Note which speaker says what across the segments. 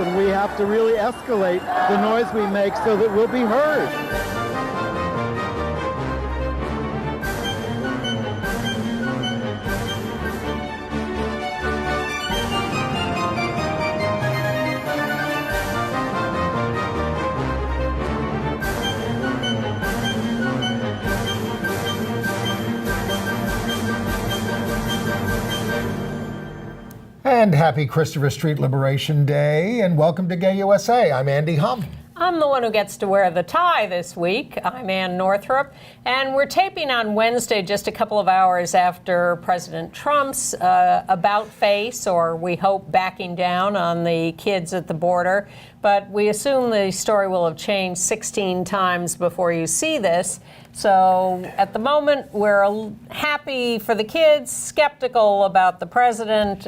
Speaker 1: and we have to really escalate the noise we make so that we'll be heard.
Speaker 2: And happy Christopher Street Liberation Day, and welcome to Gay USA. I'm Andy Humm.
Speaker 3: I'm the one who gets to wear the tie this week. I'm Ann Northrop, and we're taping on Wednesday, just a couple of hours after President Trump's about face, or we hope backing down on the kids at the border. But we assume the story will have changed 16 times before you see this. So at the moment, we're happy for the kids, skeptical about the president.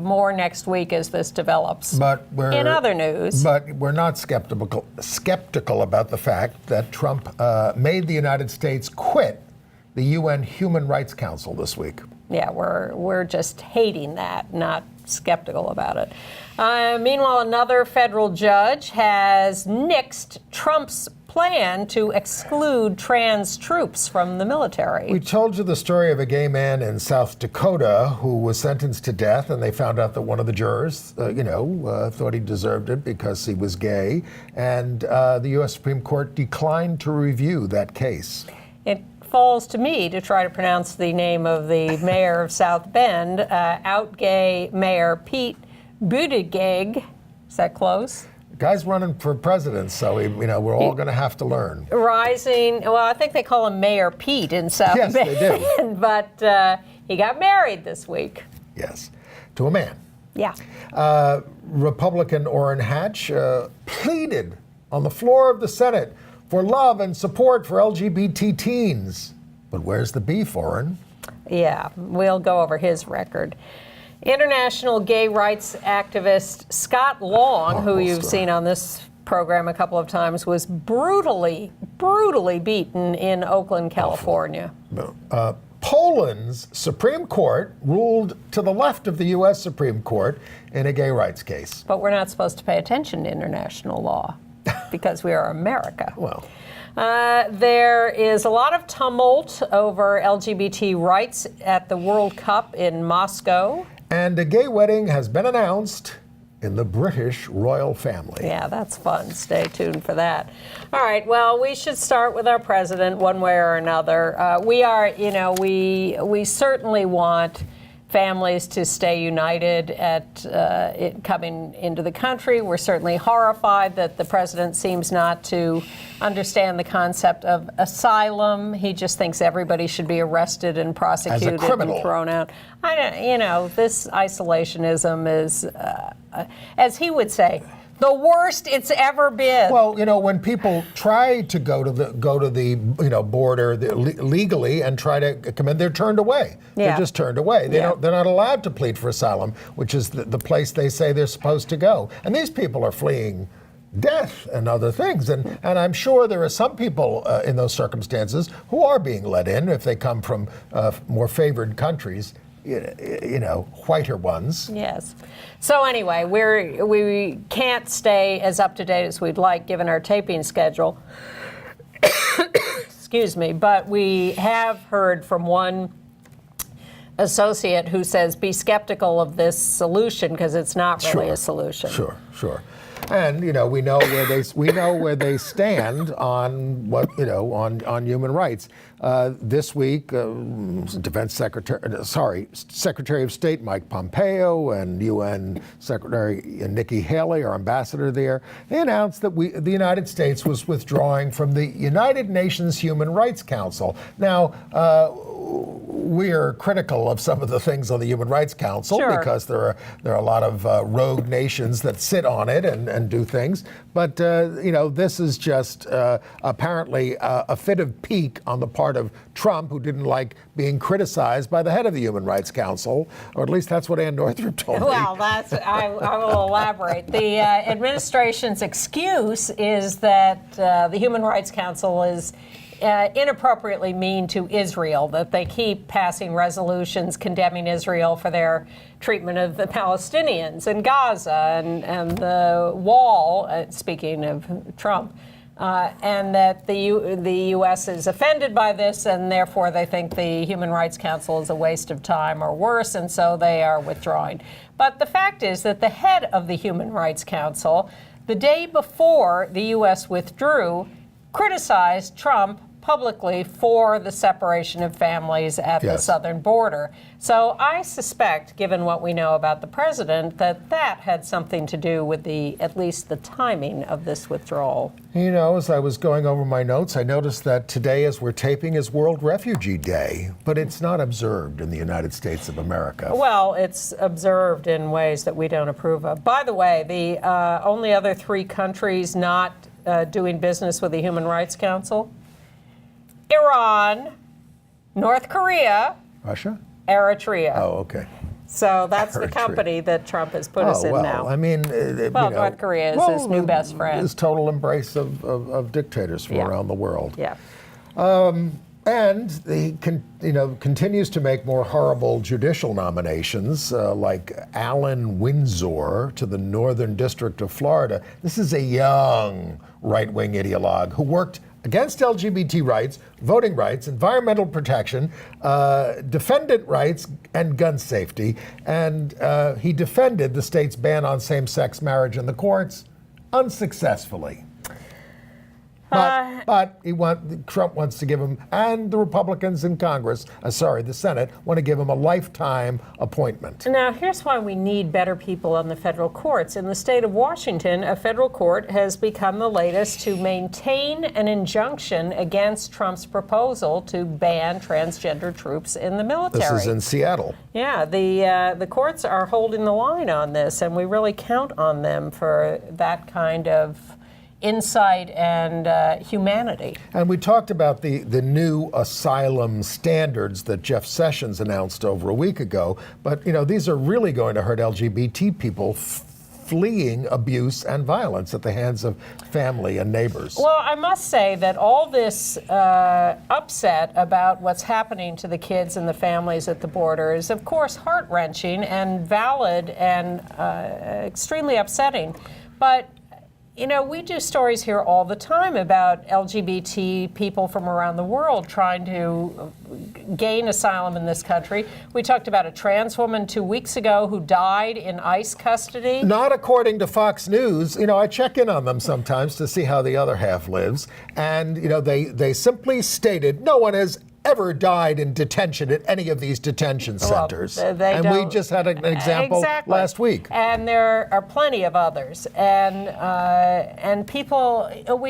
Speaker 3: More next week as this develops.
Speaker 2: But
Speaker 3: in other news.
Speaker 2: But we're not skeptical about the fact that Trump made the United States quit the UN Human Rights Council this week.
Speaker 3: Yeah, we're just hating that, not skeptical about it. Meanwhile, another federal judge has nixed Trump's plan to exclude trans troops from the military.
Speaker 2: We told you the story of a gay man in South Dakota who was sentenced to death, and they found out that one of the jurors, thought he deserved it because he was gay, and the U.S. Supreme Court declined to review that case.
Speaker 3: It falls to me to try to pronounce the name of the mayor of South Bend, out gay Mayor Pete Buttigieg. Is that close?
Speaker 2: Guy's running for president, so we're all going to have to learn.
Speaker 3: Rising, well, I think they call him Mayor Pete in South Bend.
Speaker 2: Yes, they do.
Speaker 3: But he got married this week.
Speaker 2: Yes, to a man.
Speaker 3: Yeah.
Speaker 2: Republican Orrin Hatch pleaded on the floor of the Senate for love and support for LGBT teens. But where's the beef, Orrin?
Speaker 3: Yeah, we'll go over his record. International gay rights activist Scott Long, who you've seen on this program a couple of times, was brutally beaten in Oakland, California.
Speaker 2: Poland's Supreme Court ruled to the left of the U.S. Supreme Court in a gay rights case.
Speaker 3: But we're not supposed to pay attention to international law because we are America.
Speaker 2: Well.
Speaker 3: There is a lot of tumult over LGBT rights at the World Cup in Moscow.
Speaker 2: And a gay wedding has been announced in the British royal family.
Speaker 3: Yeah, that's fun. Stay tuned for that. All right, well, we should start with our president one way or another. We certainly want families to stay united at it coming into the country. We're certainly horrified that the president seems not to understand the concept of asylum. He just thinks everybody should be arrested and prosecuted and thrown out. This isolationism is, as he would say, the worst it's ever been.
Speaker 2: Well, when people try to go to the border legally and try to come in, they're turned away. Yeah. They're just turned away. They're not allowed to plead for asylum, which is the place they say they're supposed to go. And these people are fleeing death and other things. And I'm sure there are some people in those circumstances who are being let in if they come from more favored countries. Whiter ones.
Speaker 3: Yes. So anyway, we can't stay as up to date as we'd like given our taping schedule. Excuse me. But we have heard from one associate who says be skeptical of this solution because it's not really a solution.
Speaker 2: Sure. And we know where they stand on what on human rights. This week, Secretary of State Mike Pompeo and UN Secretary Nikki Haley, our ambassador there, they announced that the United States was withdrawing from the United Nations Human Rights Council. Now, we are critical of some of the things on the Human Rights Council because there are a lot of rogue nations that sit on it and do things. But this is just apparently a fit of pique on the part of Trump, who didn't like being criticized by the head of the Human Rights Council, or at least that's what Ann Northrop told me.
Speaker 3: Well, I will elaborate. The administration's excuse is that the Human Rights Council is inappropriately mean to Israel, that they keep passing resolutions condemning Israel for their treatment of the Palestinians in Gaza and the wall, speaking of Trump, and that the U.S. is offended by this, and therefore they think the Human Rights Council is a waste of time or worse, and so they are withdrawing. But the fact is that the head of the Human Rights Council, the day before the U.S. withdrew, criticized Trump publicly for the separation of families at the southern border. So I suspect, given what we know about the president, that that had something to do with at least the timing of this withdrawal.
Speaker 2: You know, as I was going over my notes, I noticed that today, as we're taping, is World Refugee Day, but it's not observed in the United States of America.
Speaker 3: Well, it's observed in ways that we don't approve of. By the way, the only other 3 countries not doing business with the Human Rights Council: Iran, North Korea,
Speaker 2: Russia?
Speaker 3: Eritrea.
Speaker 2: Oh, okay.
Speaker 3: So that's
Speaker 2: Eritrea.
Speaker 3: the company that Trump has put us in now.
Speaker 2: I mean,
Speaker 3: North Korea is his new best friend.
Speaker 2: His total embrace of dictators from around the world.
Speaker 3: Yeah.
Speaker 2: And he continues to make more horrible judicial nominations, like Alan Windsor to the Northern District of Florida. This is a young right-wing ideologue who worked against LGBT rights, voting rights, environmental protection, defendant rights, and gun safety. And he defended the state's ban on same-sex marriage in the courts unsuccessfully. But Trump wants to give him, and the Republicans in Congress, the Senate, want to give him a lifetime appointment.
Speaker 3: Now, here's why we need better people on the federal courts. In the state of Washington, a federal court has become the latest to maintain an injunction against Trump's proposal to ban transgender troops in the military.
Speaker 2: This is in Seattle.
Speaker 3: Yeah, the courts are holding the line on this, and we really count on them for that kind of insight and humanity.
Speaker 2: And we talked about the new asylum standards that Jeff Sessions announced over a week ago, but these are really going to hurt LGBT people fleeing abuse and violence at the hands of family and neighbors.
Speaker 3: Well, I must say that all this upset about what's happening to the kids and the families at the border is, of course, heart-wrenching and valid and extremely upsetting. But we do stories here all the time about LGBT people from around the world trying to gain asylum in this country. We talked about a trans woman 2 weeks ago who died in ICE custody.
Speaker 2: Not according to Fox News. I check in on them sometimes to see how the other half lives. And, they simply stated no one has ever died in detention at any of these detention centers. We just had an example last week.
Speaker 3: And there are plenty of others. And people, we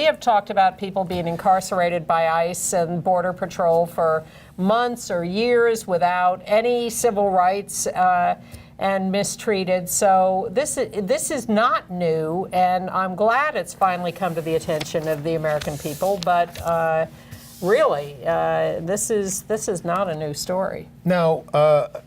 Speaker 3: have talked about people being incarcerated by ICE and Border Patrol for months or years without any civil rights and mistreated. So this is not new, and I'm glad it's finally come to the attention of the American people. But really, this is not a new story.
Speaker 2: Now,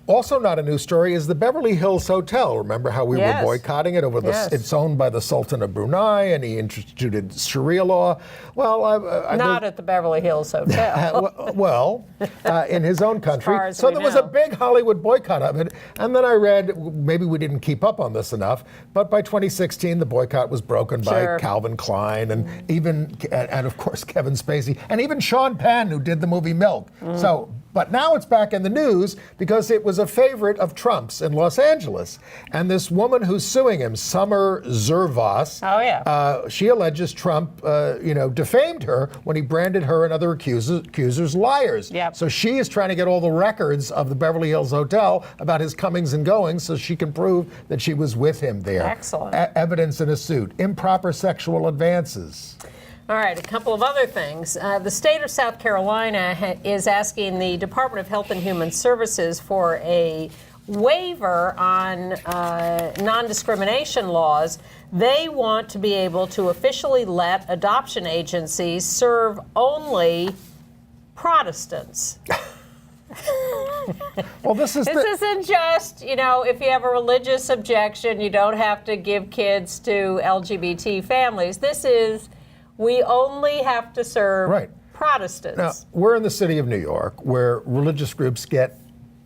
Speaker 2: also not a new story is the Beverly Hills Hotel. Remember how we were boycotting it over it's owned by the Sultan of Brunei, and he instituted Sharia law. Well,
Speaker 3: not at the Beverly Hills Hotel.
Speaker 2: In his own country. So there was a big Hollywood boycott of it. And then I read, maybe we didn't keep up on this enough, but by 2016, the boycott was broken by Calvin Klein and and of course, Kevin Spacey, and even Sean Penn, who did the movie Milk. But now it's back in the news because it was a favorite of Trump's in Los Angeles. And this woman who's suing him, Summer Zervas, she alleges Trump, defamed her when he branded her and other accusers liars.
Speaker 3: Yep.
Speaker 2: So she is trying to get all the records of the Beverly Hills Hotel about his comings and goings so she can prove that she was with him there.
Speaker 3: Excellent.
Speaker 2: Evidence in a suit. Improper sexual advances.
Speaker 3: All right, a couple of other things. The state of South Carolina is asking the Department of Health and Human Services for a waiver on non-discrimination laws. They want to be able to officially let adoption agencies serve only Protestants.
Speaker 2: Well, this
Speaker 3: isn't just, if you have a religious objection, you don't have to give kids to LGBT families. This is We only have to serve
Speaker 2: Right.
Speaker 3: Protestants.
Speaker 2: Now, we're in the city of New York, where religious groups get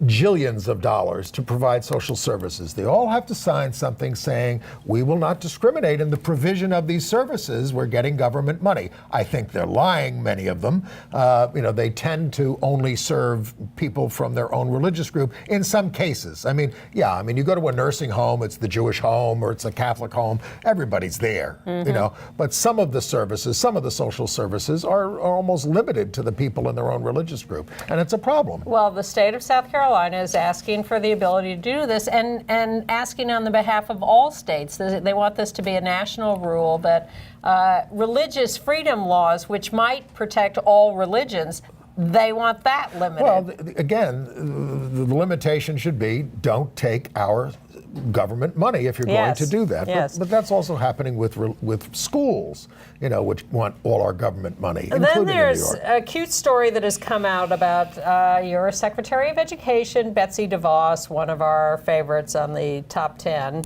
Speaker 2: jillions of dollars to provide social services. They all have to sign something saying, we will not discriminate in the provision of these services. We're getting government money. I think they're lying, many of them. They tend to only serve people from their own religious group in some cases. You go to a nursing home, it's the Jewish home or it's a Catholic home, everybody's there, But some of the services, some of the social services are almost limited to the people in their own religious group, and it's a problem.
Speaker 3: Well, the state of South Carolina is asking for the ability to do this and asking on the behalf of all states. They want this to be a national rule that religious freedom laws, which might protect all religions, they want that limited.
Speaker 2: Well, again, the limitation should be don't take our government money if you're going to do that.
Speaker 3: Yes.
Speaker 2: But that's also happening with schools, which want all our government money,
Speaker 3: And
Speaker 2: including
Speaker 3: then there's
Speaker 2: in New York.
Speaker 3: a cute story that has come out about your Secretary of Education, Betsy DeVos, one of our favorites on the top 10.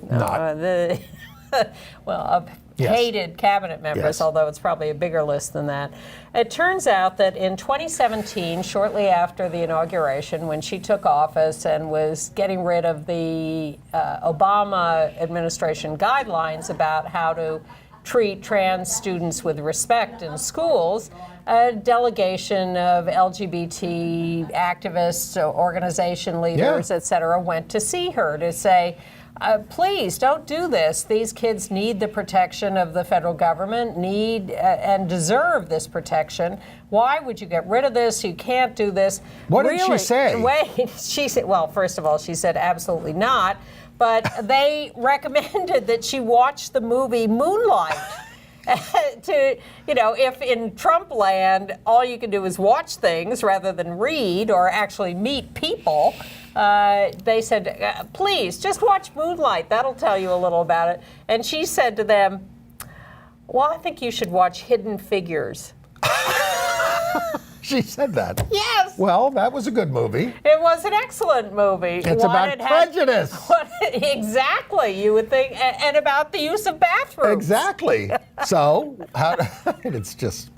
Speaker 3: Of hated cabinet members, although it's probably a bigger list than that. It turns out that in 2017, shortly after the inauguration, when she took office and was getting rid of the Obama administration guidelines about how to treat trans students with respect in schools, a delegation of LGBT activists, organization leaders, et cetera, went to see her to say, please don't do this. These kids need the protection of the federal government, need and deserve this protection. Why would you get rid of this? You can't do this.
Speaker 2: What did she say?
Speaker 3: Wait, she said, well, first of all, she said absolutely not. But they recommended that she watch the movie Moonlight. If in Trump land all you can do is watch things rather than read or actually meet people, they said, please, just watch Moonlight. That'll tell you a little about it. And she said to them, well, I think you should watch Hidden Figures.
Speaker 2: She said that.
Speaker 3: Yes.
Speaker 2: Well, that was a good movie.
Speaker 3: It was an excellent movie.
Speaker 2: It's about prejudice.
Speaker 3: Exactly, you would think, and about the use of bathrooms.
Speaker 2: Exactly. So, it's just...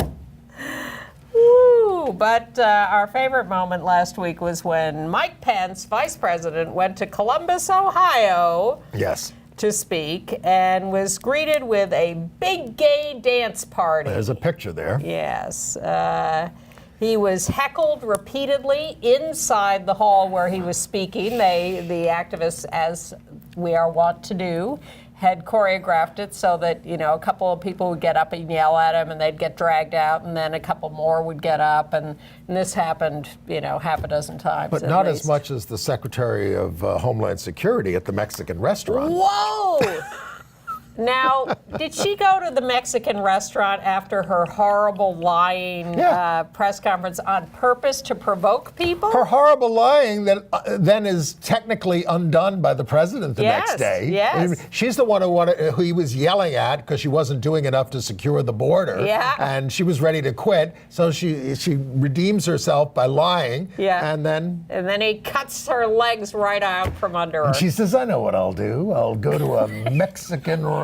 Speaker 3: Woo! But our favorite moment last week was when Mike Pence, vice president, went to Columbus, Ohio.
Speaker 2: Yes.
Speaker 3: To speak and was greeted with a big gay dance party.
Speaker 2: There's a picture there.
Speaker 3: Yes. He was heckled repeatedly inside the hall where he was speaking. The activists, as we are wont to do, had choreographed it so that, a couple of people would get up and yell at him and they'd get dragged out, and then a couple more would get up, and this happened, half a dozen times.
Speaker 2: But not as much as the Secretary of Homeland Security at the Mexican restaurant.
Speaker 3: Whoa! Now, did she go to the Mexican restaurant after her horrible lying press conference on purpose to provoke people?
Speaker 2: Her horrible lying that then is technically undone by the president the next day.
Speaker 3: Yes.
Speaker 2: She's the one who he was yelling at because she wasn't doing enough to secure the border.
Speaker 3: Yeah.
Speaker 2: And she was ready to quit. So she redeems herself by lying.
Speaker 3: Yeah.
Speaker 2: And then
Speaker 3: he cuts her legs right out from under her.
Speaker 2: And she says, I know what I'll do. I'll go to a Mexican restaurant.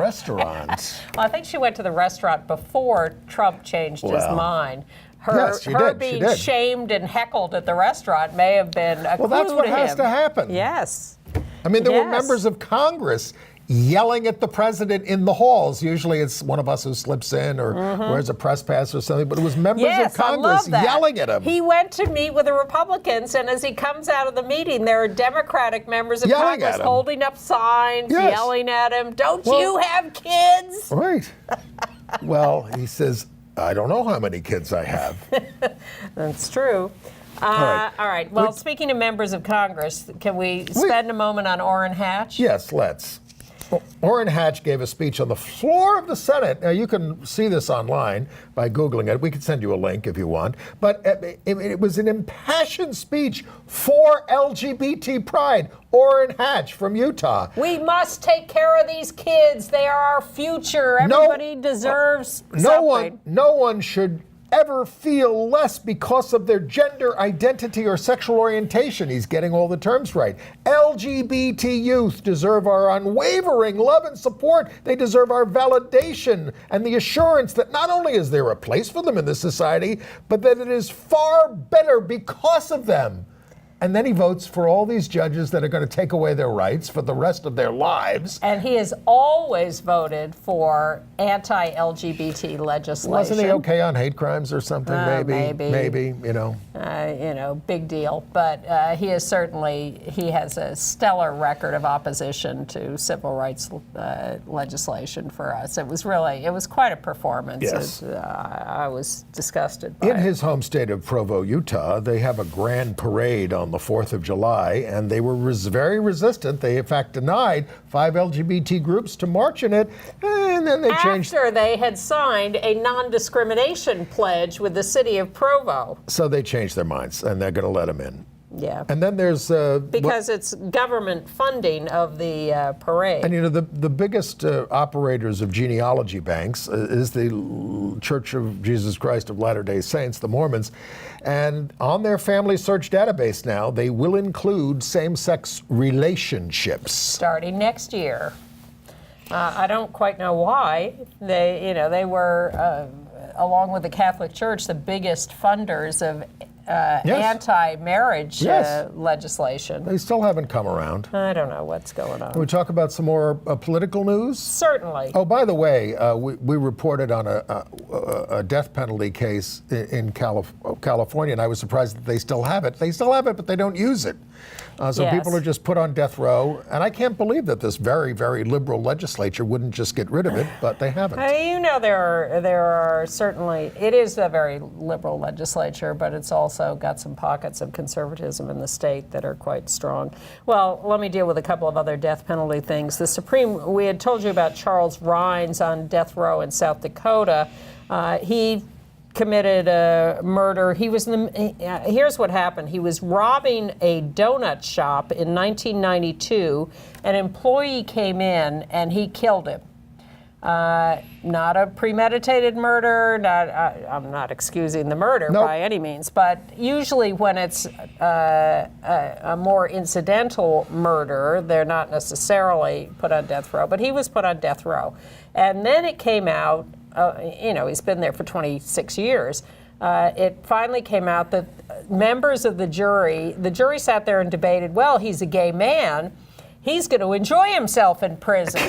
Speaker 3: Well, I think she went to the restaurant before Trump changed his mind. Her being shamed and heckled at the restaurant may have been a clue to him.
Speaker 2: Well, that's what has to happen.
Speaker 3: Yes.
Speaker 2: I mean, there were members of Congress yelling at the president in the halls. Usually it's one of us who slips in or wears a press pass or something, but it was members of Congress yelling at him.
Speaker 3: He went to meet with the Republicans, and as he comes out of the meeting, there are Democratic members of Congress holding up signs, yelling at him, don't you have kids?
Speaker 2: Right. Well, he says, I don't know how many kids I have.
Speaker 3: That's true. All right. Well, speaking of members of Congress, can we spend a moment on Orrin Hatch?
Speaker 2: Yes, let's. Orrin Hatch gave a speech on the floor of the Senate. Now, you can see this online by Googling it. We can send you a link if you want. But it was an impassioned speech for LGBT pride. Orrin Hatch from Utah.
Speaker 3: We must take care of these kids. They are our future. Everybody deserves something.
Speaker 2: No one should ever feel less because of their gender identity or sexual orientation. He's getting all the terms right. LGBT youth deserve our unwavering love and support. They deserve our validation and the assurance that not only is there a place for them in this society, but that it is far better because of them. And then he votes for all these judges that are going to take away their rights for the rest of their lives.
Speaker 3: And he has always voted for anti-LGBT legislation.
Speaker 2: Wasn't he okay on hate crimes or something? Maybe, you know.
Speaker 3: Big deal. But he has a stellar record of opposition to civil rights legislation for us. It was quite a performance.
Speaker 2: Yes.
Speaker 3: I was disgusted by it.
Speaker 2: In his home state of Provo, Utah, they have a grand parade on the 4th of July, and they were very resistant. They, in fact, denied 5 LGBT groups to march in it, and then they changed.
Speaker 3: After they had signed a non-discrimination pledge with the city of Provo.
Speaker 2: So they changed their minds, and they're going to let them in.
Speaker 3: Yeah.
Speaker 2: And then there's
Speaker 3: because it's government funding of the parade.
Speaker 2: And you know, the biggest operators of genealogy banks is the Church of Jesus Christ of Latter-day Saints, the Mormons. And on their family search database now, they will include same-sex relationships
Speaker 3: starting next year. I don't quite know why. They were, along with the Catholic Church, the biggest funders of anti-marriage legislation.
Speaker 2: They still haven't come around.
Speaker 3: I don't know what's going on.
Speaker 2: Can we talk about some more political news?
Speaker 3: Certainly.
Speaker 2: Oh, by the way, we reported on a death penalty case in California, and I was surprised that they still have it. They still have it, but they don't use it. So people are just put on death row, and I can't believe that this very, very liberal legislature wouldn't just get rid of it, but they haven't.
Speaker 3: There are certainly, it is a very liberal legislature, but it's also got some pockets of conservatism in the state that are quite strong. Well, let me deal with a couple of other death penalty things. We had told you about Charles Rhines on death row in South Dakota. He committed a murder. Here's what happened. He was robbing a donut shop in 1992. An employee came in and he killed him. Not a premeditated murder. I'm not excusing the murder by any means, but usually when it's a more incidental murder, they're not necessarily put on death row. But he was put on death row, and then it came out. He's been there for 26 years. It finally came out that members of the jury sat there and debated, well, he's a gay man. He's going to enjoy himself in prison.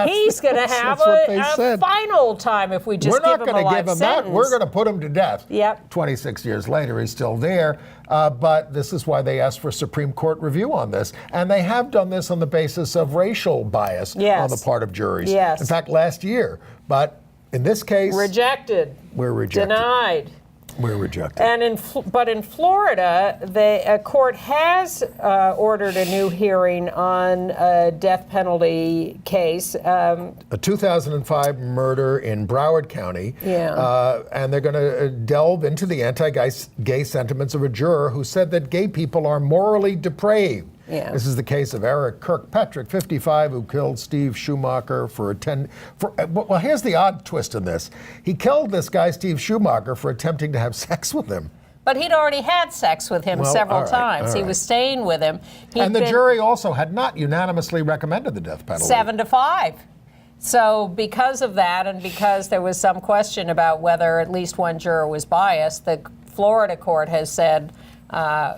Speaker 3: He's going to have a final time if we just give him a life sentence.
Speaker 2: We're not going to give him that. We're going to put him to death.
Speaker 3: Yep.
Speaker 2: 26 years later, he's still there. But this is why they asked for Supreme Court review on this. And they have done this on the basis of racial bias on the part of juries.
Speaker 3: Yes.
Speaker 2: In fact, last year. But in this case...
Speaker 3: Rejected.
Speaker 2: We're rejected.
Speaker 3: Denied.
Speaker 2: We're rejected.
Speaker 3: And but in Florida, a court has ordered a new hearing on a death penalty case. A
Speaker 2: 2005 murder in Broward County. Yeah. And they're going to delve into the anti-gay sentiments of a juror who said that gay people are morally depraved.
Speaker 3: Yeah.
Speaker 2: This is the case of Eric Kirkpatrick, 55, who killed Steve Schumacher well, here's the odd twist in this. He killed this guy, Steve Schumacher, for attempting to have sex with him.
Speaker 3: But he'd already had sex with him several times. He was staying with him.
Speaker 2: And the jury also had not unanimously recommended the death penalty.
Speaker 3: 7-5. So because of that, and because there was some question about whether at least one juror was biased, the Florida court has said,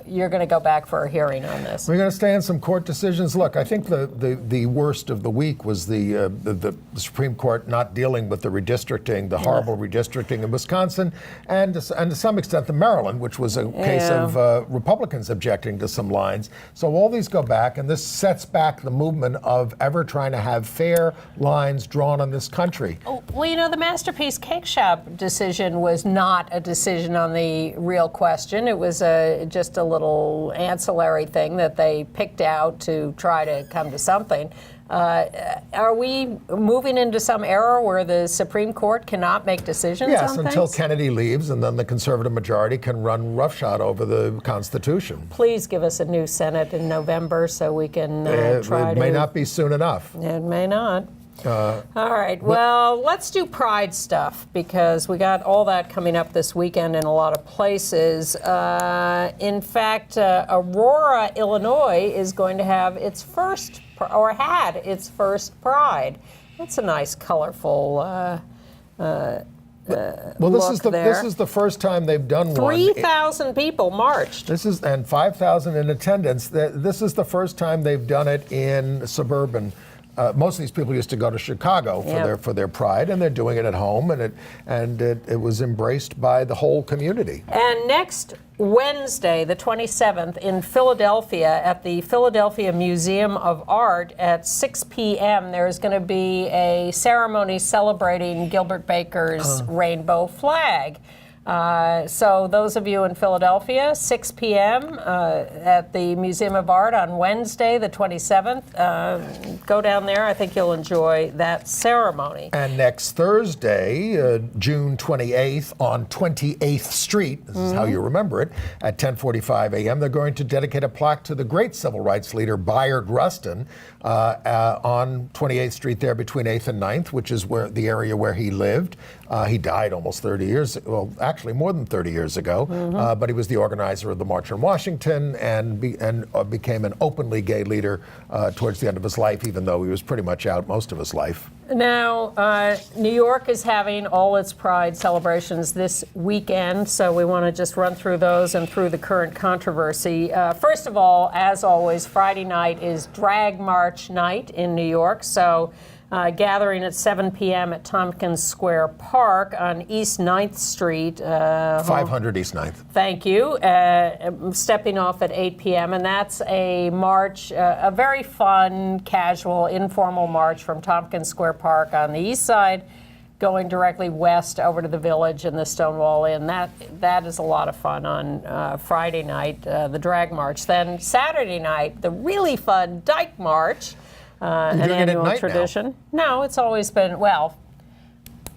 Speaker 3: you're going to go back for a hearing on this.
Speaker 2: We're going to stay on some court decisions. Look, I think the worst of the week was the Supreme Court not dealing with the redistricting, the horrible redistricting in Wisconsin, and to some extent the Maryland, which was a case of Republicans objecting to some lines. So all these go back, and this sets back the movement of ever trying to have fair lines drawn on this country.
Speaker 3: Well, the Masterpiece Cake Shop decision was not a decision on the real question. It was just a little ancillary thing that they picked out to try to come to something. Are we moving into some era where the Supreme Court cannot make decisions on things?
Speaker 2: Yes, until Kennedy leaves, and then the conservative majority can run roughshod over the Constitution.
Speaker 3: Please give us a new Senate in November so we can try to...
Speaker 2: It may not be soon enough.
Speaker 3: It may not. All right. Well, let's do Pride stuff because we got all that coming up this weekend in a lot of places. In fact, Aurora, Illinois is going to have its first, or had its first Pride. That's a nice, colorful
Speaker 2: Well, this is the first time they've done one.
Speaker 3: 3,000 people marched.
Speaker 2: And 5,000 in attendance. This is the first time they've done it in suburban. Most of these people used to go to Chicago for their Pride, and they're doing it at home, and it was embraced by the whole community.
Speaker 3: And next Wednesday, the 27th, in Philadelphia, at the Philadelphia Museum of Art at 6 p.m., there's going to be a ceremony celebrating Gilbert Baker's rainbow flag. So those of you in Philadelphia, 6 p.m. At the Museum of Art on Wednesday, the 27th, go down there. I think you'll enjoy that ceremony.
Speaker 2: And next Thursday, June 28th, on 28th Street, this is how you remember it, at 10:45 a.m., they're going to dedicate a plaque to the great civil rights leader Bayard Rustin on 28th Street there between 8th and 9th, which is where the area where he lived. He died almost 30 years, well, actually more than 30 years ago, but he was the organizer of the March on Washington and became an openly gay leader towards the end of his life, even though he was pretty much out most of his life.
Speaker 3: Now, New York is having all its Pride celebrations this weekend, so we want to just run through those and through the current controversy. First of all, as always, Friday night is Drag March night in New York, so gathering at 7 p.m. at Tompkins Square Park on East 9th Street.
Speaker 2: 500 East 9th.
Speaker 3: Thank you. Stepping off at 8 p.m. And that's a march, a very fun, casual, informal march from Tompkins Square Park on the east side, going directly west over to the Village and the Stonewall Inn. That is a lot of fun on Friday night, the drag march. Then Saturday night, the really fun Dyke March. An annual tradition. No, it's always been,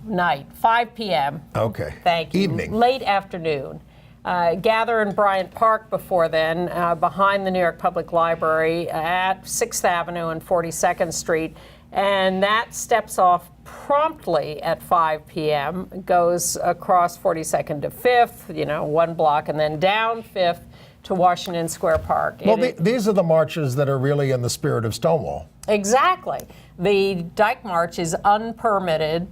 Speaker 3: night, 5 p.m.
Speaker 2: Okay.
Speaker 3: Thank you.
Speaker 2: Evening.
Speaker 3: Late afternoon. Gather in Bryant Park before then, behind the New York Public Library at 6th Avenue and 42nd Street. And that steps off promptly at 5 p.m., goes across 42nd to 5th, 1 block, and then down 5th to Washington Square Park.
Speaker 2: Well, these are the marches that are really in the spirit of Stonewall.
Speaker 3: Exactly. The Dyke March is unpermitted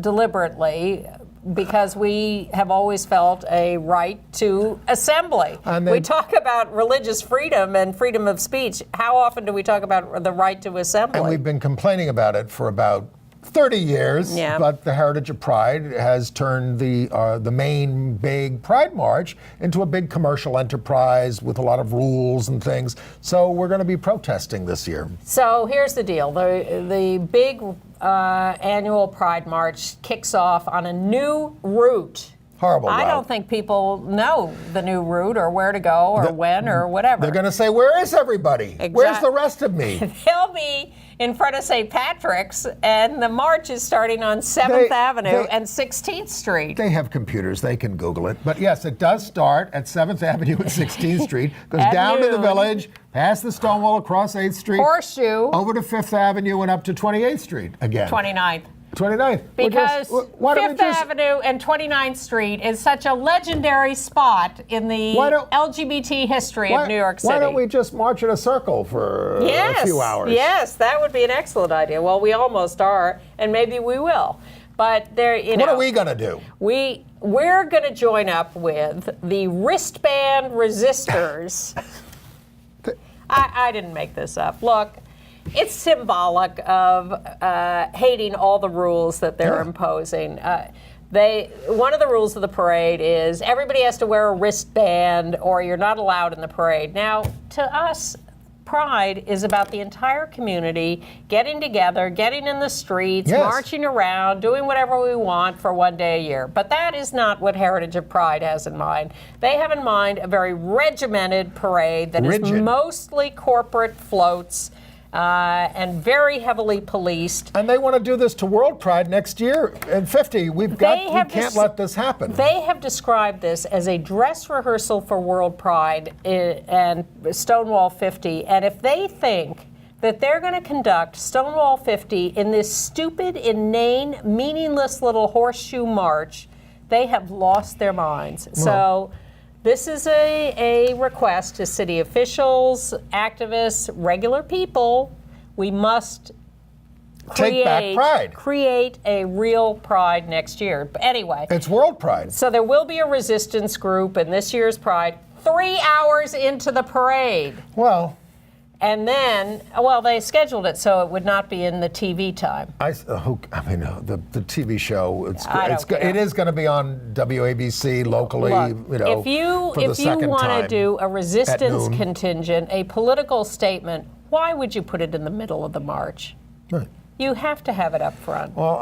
Speaker 3: deliberately because we have always felt a right to assembly. We talk about religious freedom and freedom of speech. How often do we talk about the right to assembly?
Speaker 2: And we've been complaining about it for about 30 years, but the Heritage of Pride has turned the main big Pride March into a big commercial enterprise with a lot of rules and things. So we're going to be protesting this year.
Speaker 3: So here's the deal. The big annual Pride March kicks off on a new route.
Speaker 2: Horrible route.
Speaker 3: I don't think people know the new route or where to go or when or whatever.
Speaker 2: They're going to say, where is everybody? Where's the rest of me?
Speaker 3: They'll be in front of St. Patrick's, and the march is starting on 7th Avenue and 16th Street.
Speaker 2: They have computers. They can Google it. But yes, it does start at 7th Avenue and 16th Street, goes down to the Village, past the Stonewall, across 8th Street,
Speaker 3: Horseshoe,
Speaker 2: over to 5th Avenue and up to 28th Street again.
Speaker 3: 29th.
Speaker 2: 29th.
Speaker 3: Because 5th Avenue and 29th Street is such a legendary spot in the LGBT history of New York City.
Speaker 2: Why don't we just march in a circle for a few hours?
Speaker 3: Yes, that would be an excellent idea. Well, we almost are, and maybe we will. But there,
Speaker 2: what are we going to do?
Speaker 3: We're going to join up with the wristband resistors. I didn't make this up. Look. It's symbolic of hating all the rules that they're imposing. One of the rules of the parade is everybody has to wear a wristband or you're not allowed in the parade. Now, to us, Pride is about the entire community getting together, getting in the streets, marching around, doing whatever we want for one day a year. But that is not what Heritage of Pride has in mind. They have in mind a very regimented parade that is mostly corporate floats, and very heavily policed.
Speaker 2: And they want to do this to World Pride next year. In 50, we can't let this happen.
Speaker 3: They have described this as a dress rehearsal for World Pride and Stonewall 50. And if they think that they're going to conduct Stonewall 50 in this stupid, inane, meaningless little horseshoe march, they have lost their minds. So this is a request to city officials, activists, regular people. We must
Speaker 2: Take back pride.
Speaker 3: create a real pride next year. But anyway.
Speaker 2: It's World Pride.
Speaker 3: So there will be a resistance group in this year's Pride 3 hours into the parade.
Speaker 2: Well,
Speaker 3: And then, well, they scheduled it so it would not be in the TV time.
Speaker 2: the TV show,
Speaker 3: care.
Speaker 2: it is going to be on WABC locally,
Speaker 3: Look,
Speaker 2: for the
Speaker 3: if you
Speaker 2: second
Speaker 3: want
Speaker 2: time
Speaker 3: to do a resistance
Speaker 2: noon.
Speaker 3: contingent, a political statement, why would you put it in the middle of the march?
Speaker 2: Right.
Speaker 3: You have to have it up front.
Speaker 2: Well,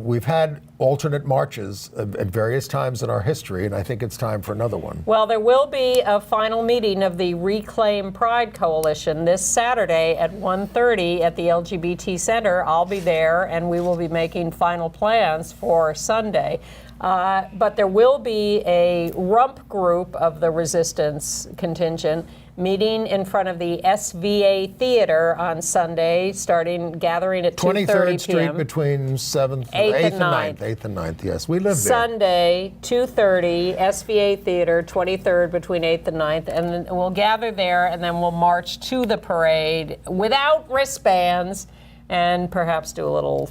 Speaker 2: we've had alternate marches at various times in our history, and I think it's time for another one.
Speaker 3: Well, there will be a final meeting of the Reclaim Pride Coalition this Saturday at 1:30 at the LGBT Center. I'll be there, and we will be making final plans for Sunday. But there will be a rump group of the resistance contingent meeting in front of the SVA Theater on Sunday, gathering at 2:30
Speaker 2: 23rd Street
Speaker 3: p.m.
Speaker 2: between 8th and 9th. 8th and 9th, yes. We live there.
Speaker 3: Sunday, 2:30, SVA Theater, 23rd between 8th and 9th. And then we'll gather there, and then we'll march to the parade without wristbands and perhaps do a little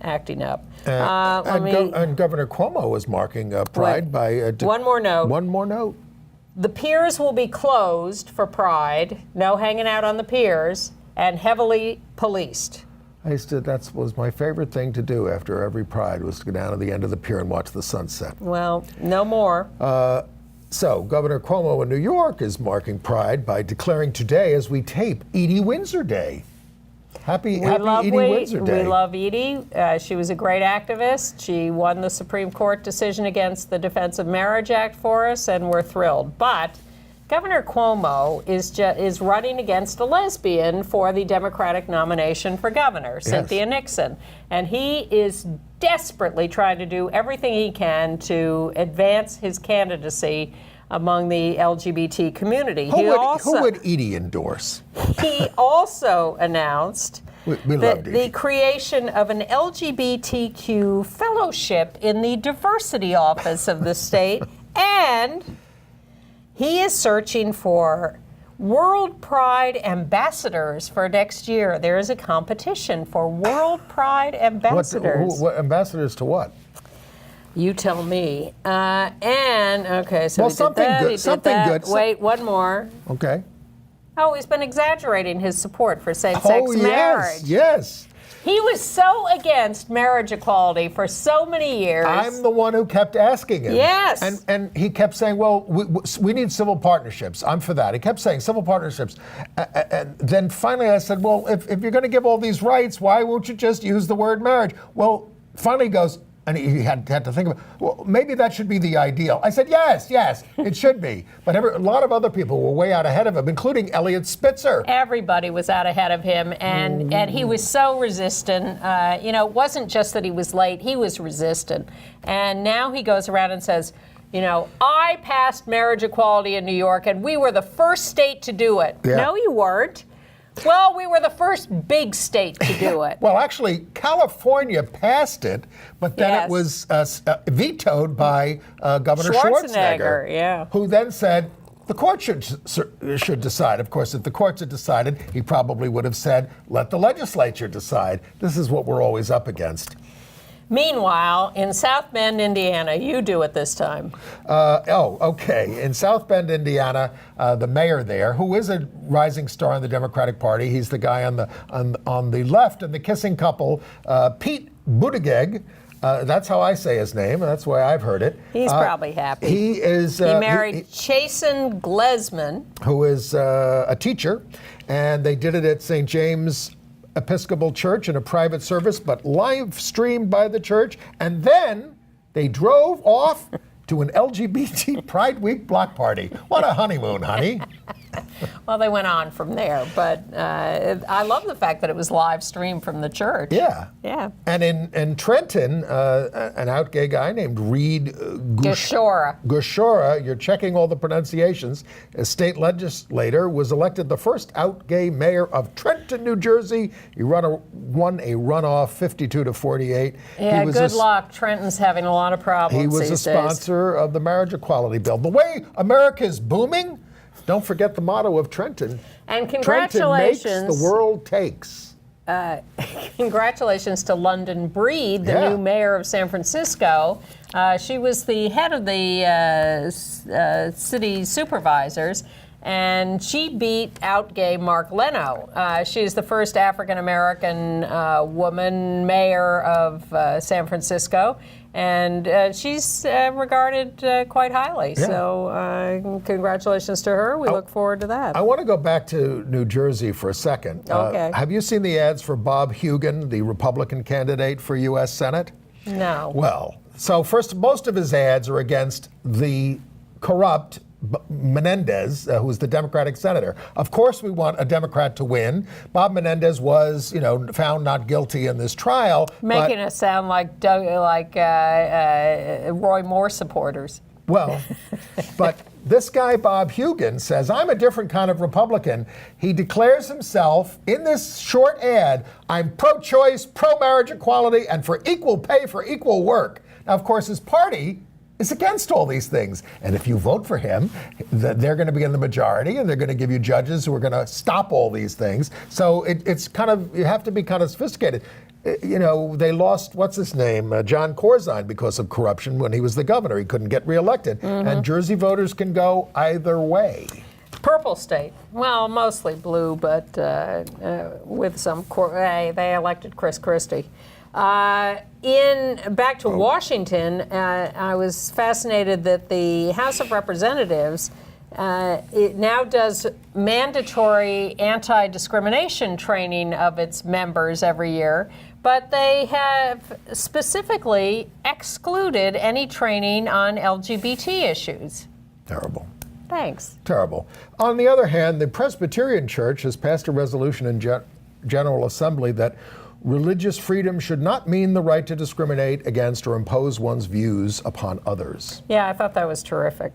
Speaker 3: acting up.
Speaker 2: And Governor Cuomo is marking Pride by...
Speaker 3: One more note.
Speaker 2: One more note.
Speaker 3: The piers will be closed for Pride, no hanging out on the piers, and heavily policed.
Speaker 2: That was my favorite thing to do after every Pride, was to go down to the end of the pier and watch the sunset.
Speaker 3: Well, no more.
Speaker 2: So Governor Cuomo in New York is marking Pride by declaring today, as we tape, Edie Windsor Day. Happy Edie Windsor Day.
Speaker 3: We love Edie. She was a great activist. She won the Supreme Court decision against the Defense of Marriage Act for us, and we're thrilled. But Governor Cuomo is running against a lesbian for the Democratic nomination for governor, Cynthia Nixon. And he is desperately trying to do everything he can to advance his candidacy among the LGBT community.
Speaker 2: Who would Edie endorse?
Speaker 3: He also announced the creation of an LGBTQ fellowship in the diversity office of the state, and he is searching for World Pride ambassadors for next year. There is a competition for World Pride ambassadors.
Speaker 2: What ambassadors to what?
Speaker 3: You tell me. Okay, so
Speaker 2: well,
Speaker 3: he
Speaker 2: something
Speaker 3: did that,
Speaker 2: good.
Speaker 3: he
Speaker 2: Something
Speaker 3: did that.
Speaker 2: good.
Speaker 3: Wait, one more.
Speaker 2: Okay.
Speaker 3: Oh, he's been exaggerating his support for same-sex marriage.
Speaker 2: Yes.
Speaker 3: He was so against marriage equality for so many years.
Speaker 2: I'm the one who kept asking him.
Speaker 3: Yes.
Speaker 2: And he kept saying, well, we need civil partnerships. I'm for that. He kept saying civil partnerships. And then finally I said, well, if you're going to give all these rights, why won't you just use the word marriage? Well, finally he goes, and he had to think about, well, maybe that should be the ideal. I said, yes, it should be. But a lot of other people were way out ahead of him, including Eliot Spitzer.
Speaker 3: Everybody was out ahead of him, and he was so resistant. It wasn't just that he was late, he was resistant. And now he goes around and says, I passed marriage equality in New York, and we were the first state to do it.
Speaker 2: Yeah.
Speaker 3: No, you weren't. Well, we were the first big state to do it.
Speaker 2: Well, actually, California passed it, but then it was vetoed by Governor Schwarzenegger, who then said the court should decide. Of course, if the courts had decided, he probably would have said, let the legislature decide. This is what we're always up against.
Speaker 3: Meanwhile, in South Bend, Indiana, you do it this time.
Speaker 2: Okay. In South Bend, Indiana, the mayor there, who is a rising star in the Democratic Party, he's the guy on the left, and the kissing couple, Pete Buttigieg. That's how I say his name. That's the way I've heard it.
Speaker 3: He's probably happy.
Speaker 2: He
Speaker 3: married Chasen Glesman,
Speaker 2: who is a teacher, and they did it at St. James Episcopal Church in a private service, but live streamed by the church. And then they drove off to an LGBT Pride Week block party. What a honeymoon, honey.
Speaker 3: Well, they went on from there, but I love the fact that it was live streamed from the church.
Speaker 2: Yeah.
Speaker 3: Yeah.
Speaker 2: And in Trenton, an out gay guy named Reed Gushora, you're checking all the pronunciations, a state legislator, was elected the first out gay mayor of Trenton, New Jersey. He won a runoff 52 to 48.
Speaker 3: Yeah, good luck. Trenton's having a lot of problems.
Speaker 2: He was a sponsor of the marriage equality bill. The way America is booming, don't forget the motto of Trenton.
Speaker 3: And congratulations.
Speaker 2: Trenton makes, the world takes.
Speaker 3: Congratulations to London Breed, the new mayor of San Francisco. She was the head of the city supervisors, and she beat out gay Mark Leno. She's the first African-American woman mayor of San Francisco, and she's regarded quite highly. Yeah. So congratulations to her. We look forward to that.
Speaker 2: I want to go back to New Jersey for a second.
Speaker 3: Okay.
Speaker 2: Have you seen the ads for Bob Hugin, the Republican candidate for U.S. Senate?
Speaker 3: No.
Speaker 2: Well, so first, most of his ads are against the corrupt Menendez, who's the Democratic senator. Of course, we want a Democrat to win. Bob Menendez was, found not guilty in this trial.
Speaker 3: Making us sound like Roy Moore supporters.
Speaker 2: Well, but this guy, Bob Hugin, says, I'm a different kind of Republican. He declares himself in this short ad, I'm pro-choice, pro-marriage equality, and for equal pay for equal work. Now, of course, his party is against all these things. And if you vote for him, they're going to be in the majority, and they're going to give you judges who are going to stop all these things. So it's kind of, you have to be kind of sophisticated. They lost, what's his name, John Corzine, because of corruption when he was the governor. He couldn't get reelected. Mm-hmm. And Jersey voters can go either way.
Speaker 3: Purple state. Well, mostly blue, but with some, they elected Chris Christie. Back to Washington, I was fascinated that the House of Representatives it now does mandatory anti-discrimination training of its members every year, but they have specifically excluded any training on LGBT issues.
Speaker 2: Terrible.
Speaker 3: Thanks.
Speaker 2: Terrible. On the other hand, the Presbyterian Church has passed a resolution in General Assembly that religious freedom should not mean the right to discriminate against or impose one's views upon others.
Speaker 3: Yeah, I thought that was terrific.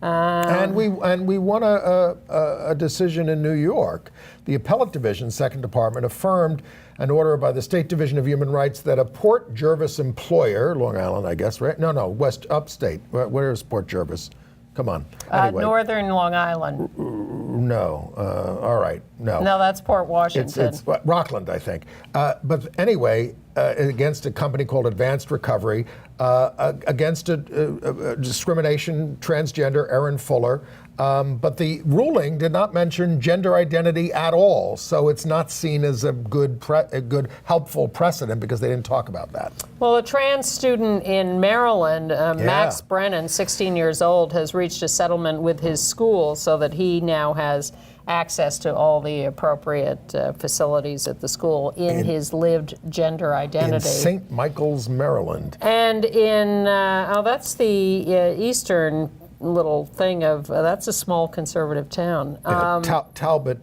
Speaker 2: And we won a decision in New York. The Appellate Division, Second Department, affirmed an order by the State Division of Human Rights that a Port Jervis employer, Long Island, I guess, right? No, upstate. Where is Port Jervis? Come on. Anyway.
Speaker 3: Northern Long Island.
Speaker 2: No. All right. No.
Speaker 3: No, that's Port Washington.
Speaker 2: It's Rockland, I think. But anyway, against a company called Advanced Recovery, against a discrimination, transgender, Aaron Fuller. But the ruling did not mention gender identity at all, so it's not seen as a good, helpful precedent because they didn't talk about that.
Speaker 3: Well, a trans student in Maryland, Max Brennan, 16 years old, has reached a settlement with his school so that he now has access to all the appropriate facilities at the school in his lived gender identity.
Speaker 2: In St. Michael's, Maryland.
Speaker 3: And in, that's the eastern little thing of, that's a small conservative town.
Speaker 2: Talbot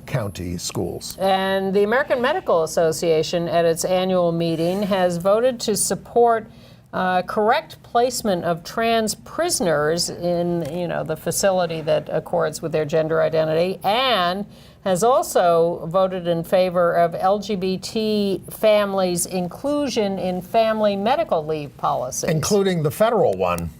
Speaker 2: County Schools.
Speaker 3: And the American Medical Association at its annual meeting has voted to support correct placement of trans prisoners in the facility that accords with their gender identity, and has also voted in favor of LGBT families' inclusion in family medical leave policies.
Speaker 2: Including the federal one.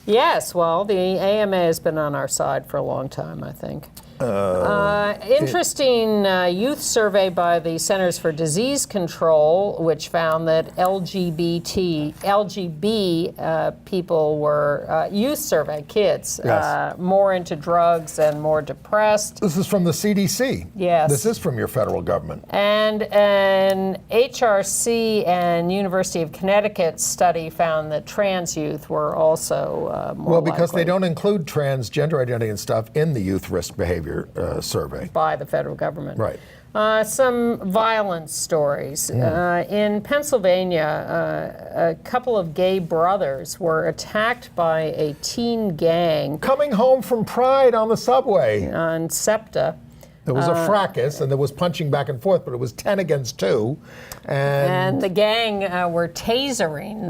Speaker 3: Yes, well, the AMA has been on our side for a long time, I think. Interesting youth survey by the Centers for Disease Control, which found that LGB people were, youth survey, kids, more into drugs and more depressed.
Speaker 2: This is from the CDC.
Speaker 3: Yes.
Speaker 2: This is from your federal government.
Speaker 3: And an HRC and University of Connecticut study found that trans youth were also more
Speaker 2: because
Speaker 3: likely.
Speaker 2: they don't include transgender identity and stuff in the youth risk behavior survey.
Speaker 3: By the federal government.
Speaker 2: Right.
Speaker 3: Some violence stories. In Pennsylvania, a couple of gay brothers were attacked by a teen gang
Speaker 2: Coming home from Pride on the subway.
Speaker 3: on SEPTA.
Speaker 2: There was a fracas, and there was punching back and forth, but it was 10 against 2.
Speaker 3: And the gang were tasering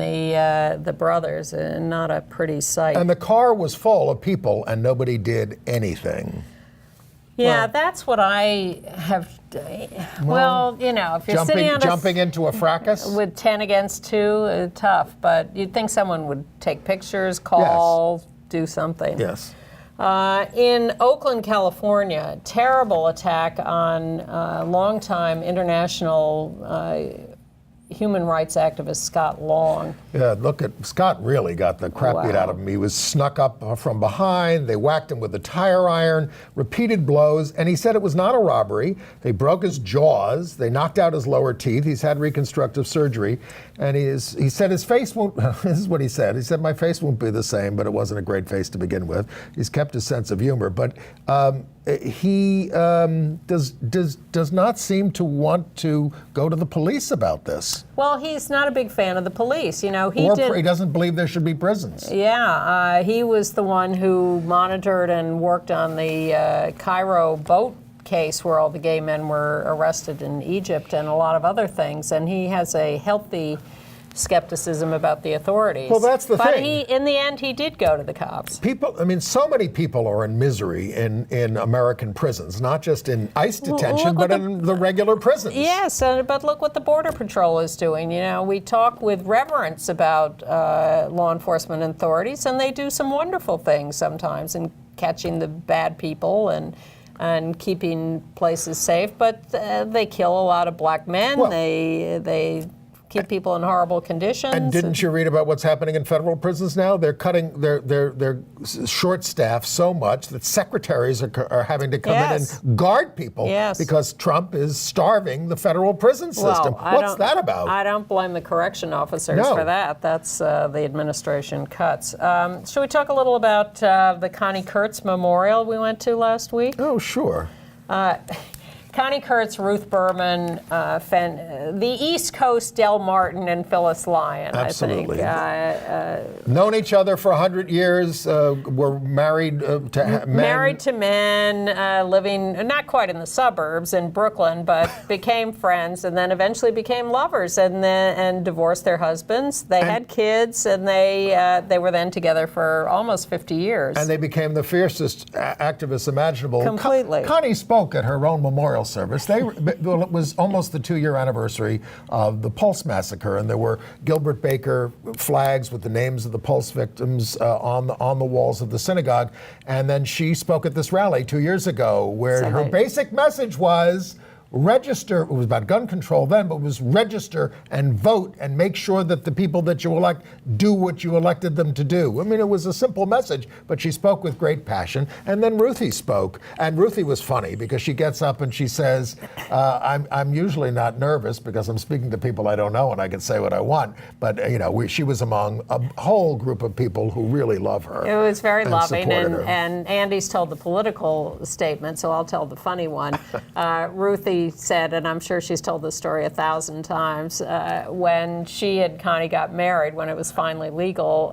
Speaker 3: the brothers, not a pretty sight.
Speaker 2: And the car was full of people, and nobody did anything.
Speaker 3: Yeah,
Speaker 2: Well,
Speaker 3: that's what I have. Well, you know, if you're sitting on
Speaker 2: jumping into a fracas?
Speaker 3: with 10 against 2, tough. But you'd think someone would take pictures, call, do something.
Speaker 2: Yes.
Speaker 3: In Oakland, California, terrible attack on longtime international human rights activist Scott Long.
Speaker 2: Yeah, look at Scott really got the crap beat out of him. He was snuck up from behind. They whacked him with a tire iron, repeated blows, and he said it was not a robbery. They broke his jaws. They knocked out his lower teeth. He's had reconstructive surgery, and he said his face won't. This is what he said. He said my face won't be the same, but it wasn't a great face to begin with. He's kept his sense of humor, but he does not seem to want to go to the police about this.
Speaker 3: Well, he's not a big fan of the police. You know,
Speaker 2: He doesn't believe there should be prisons.
Speaker 3: Yeah, he was the one who monitored and worked on the Cairo boat case where all the gay men were arrested in Egypt and a lot of other things. And he has a healthy skepticism about the authorities.
Speaker 2: Well, that's the thing.
Speaker 3: But in the end, he did go to the cops.
Speaker 2: People, I mean, so many people are in misery in American prisons, not just in ICE detention, but in the regular prisons.
Speaker 3: Yes, but look what the Border Patrol is doing. You know, we talk with reverence about law enforcement authorities, and they do some wonderful things sometimes in catching the bad people and keeping places safe. But they kill a lot of black men.
Speaker 2: Well,
Speaker 3: they keep people in horrible conditions.
Speaker 2: And didn't you read about what's happening in federal prisons now? They're cutting their short staff so much that secretaries are having to come in and guard people because Trump is starving the federal prison system. What's that about?
Speaker 3: I don't blame the correction officers for that. That's the administration cuts. Should we talk a little about the Connie Kurtz memorial we went to last week?
Speaker 2: Oh, sure.
Speaker 3: Connie Kurtz, Ruth Berman, the East Coast Del Martin and Phyllis Lyon,
Speaker 2: Absolutely.
Speaker 3: I think.
Speaker 2: Known each other for 100 years, were married to men.
Speaker 3: Married to men, living not quite in the suburbs in Brooklyn, but became friends and then eventually became lovers and divorced their husbands. They had kids and they were then together for almost 50 years.
Speaker 2: And they became the fiercest activists imaginable.
Speaker 3: Completely.
Speaker 2: Connie spoke at her own memorial service. It was almost the 2-year anniversary of the Pulse massacre, and there were Gilbert Baker flags with the names of the Pulse victims on the walls of the synagogue. And then she spoke at this rally 2 years ago, where her basic message was register. It was about gun control then, but it was register and vote and make sure that the people that you elect do what you elected them to do. I mean, it was a simple message, but she spoke with great passion. And then Ruthie spoke, and Ruthie was funny because she gets up and she says, I'm usually not nervous because I'm speaking to people I don't know and I can say what I want. But she was among a whole group of people who really love her.
Speaker 3: It was very loving,
Speaker 2: and
Speaker 3: Andy's told the political statement, so I'll tell the funny one. Ruthie said, and I'm sure she's told this story 1,000 times, when she and Connie got married, when it was finally legal,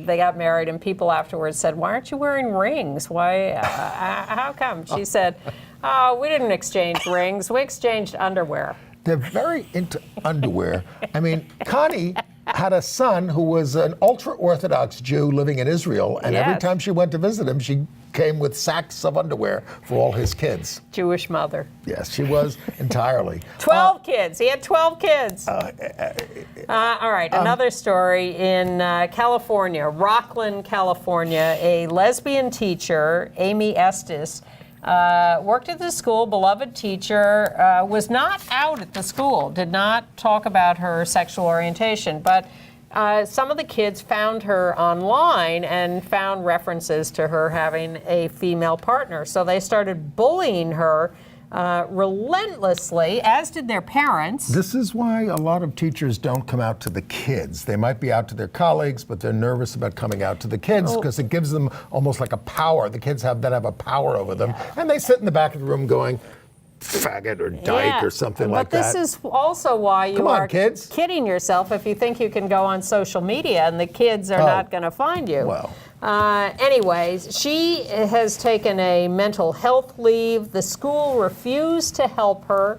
Speaker 3: they got married and people afterwards said, why aren't you wearing rings? Why? How come? She said, oh, we didn't exchange rings, we exchanged underwear.
Speaker 2: They're very into underwear. I mean, Connie had a son who was an ultra-Orthodox Jew living in Israel, and every time she went to visit him, she came with sacks of underwear for all his kids.
Speaker 3: Jewish mother.
Speaker 2: Yes, she was entirely.
Speaker 3: 12 kids. He had 12 kids. All right, another story in California, Rockland, California. A lesbian teacher, Amy Estes, worked at the school, beloved teacher, was not out at the school, did not talk about her sexual orientation, but some of the kids found her online and found references to her having a female partner. So they started bullying her relentlessly, as did their parents.
Speaker 2: This is why a lot of teachers don't come out to the kids. They might be out to their colleagues, but they're nervous about coming out to the kids because it gives them almost like a power. The kids have a power over them. And they sit in the back of the room going, faggot or dyke or something like
Speaker 3: that.
Speaker 2: that.
Speaker 3: But this is also why you are
Speaker 2: kids.
Speaker 3: kidding yourself if you think you can go on social media and the kids are not going to find you.
Speaker 2: Well.
Speaker 3: Anyways, she has taken a mental health leave. The school refused to help her.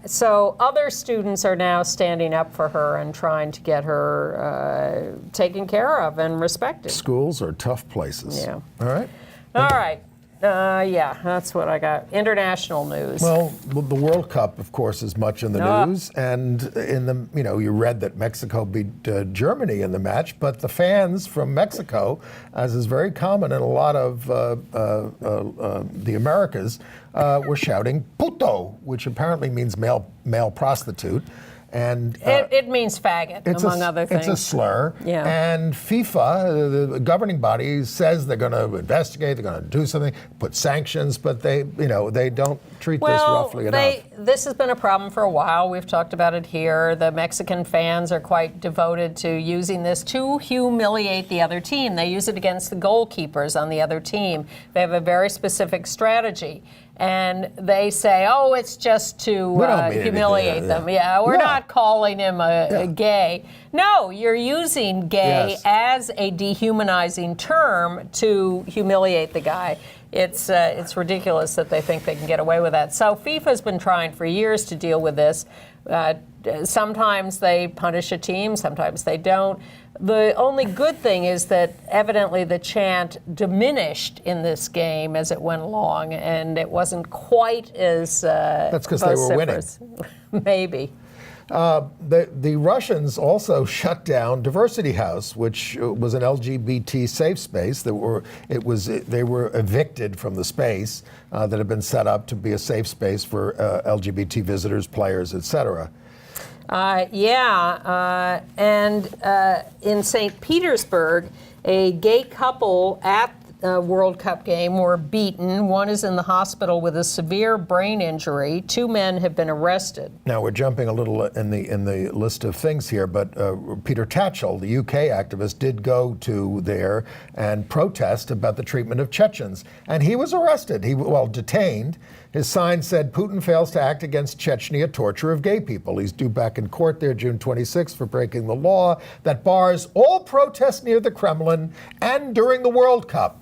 Speaker 3: So other students are now standing up for her and trying to get her taken care of and respected.
Speaker 2: Schools are tough places.
Speaker 3: Yeah.
Speaker 2: All right.
Speaker 3: All right. Yeah, that's what I got. International news.
Speaker 2: Well, the World Cup, of course, is much in the news, and in the you read that Mexico beat Germany in the match, but the fans from Mexico, as is very common in a lot of the Americas, were shouting "puto," which apparently means male prostitute. And
Speaker 3: it means faggot, among other things.
Speaker 2: It's a slur.
Speaker 3: Yeah.
Speaker 2: And FIFA, the governing body, says they're going to investigate, they're going to do something, put sanctions, but they don't treat this roughly enough.
Speaker 3: This has been a problem for a while. We've talked about it here. The Mexican fans are quite devoted to using this to humiliate the other team. They use it against the goalkeepers on the other team. They have a very specific strategy. And they say, oh, it's just to humiliate them. Yeah, we're not calling him a gay. No, you're using gay as a dehumanizing term to humiliate the guy. It's ridiculous that they think they can get away with that. So FIFA's been trying for years to deal with this. Sometimes they punish a team, sometimes they don't. The only good thing is that evidently the chant diminished in this game as it went along, and it wasn't quite as
Speaker 2: that's because they were winning.
Speaker 3: Maybe.
Speaker 2: The Russians also shut down Diversity House, which was an LGBT safe space. They were evicted from the space that had been set up to be a safe space for LGBT visitors, players, etc.
Speaker 3: And in St. Petersburg, a gay couple at a World Cup game were beaten. One is in the hospital with a severe brain injury. 2 men have been arrested.
Speaker 2: Now, we're jumping a little in the list of things here, but Peter Tatchell, the UK activist, did go to there and protest about the treatment of Chechens. And he was arrested, detained. His sign said, Putin fails to act against Chechnya torture of gay people. He's due back in court there June 26th for breaking the law that bars all protests near the Kremlin and during the World Cup.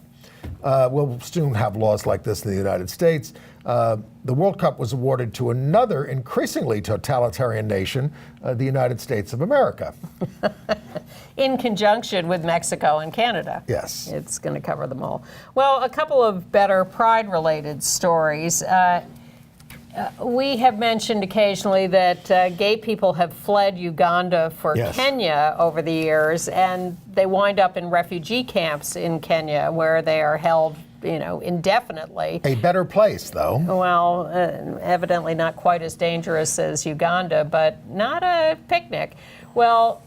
Speaker 2: We'll soon have laws like this in the United States. The World Cup was awarded to another increasingly totalitarian nation, the United States of America.
Speaker 3: In conjunction with Mexico and Canada.
Speaker 2: Yes.
Speaker 3: It's going to cover them all. Well, a couple of better pride-related stories. We have mentioned occasionally that gay people have fled Uganda for Kenya over the years, and they wind up in refugee camps in Kenya where they are held, indefinitely.
Speaker 2: A better place, though.
Speaker 3: Well, evidently not quite as dangerous as Uganda, but not a picnic. Well,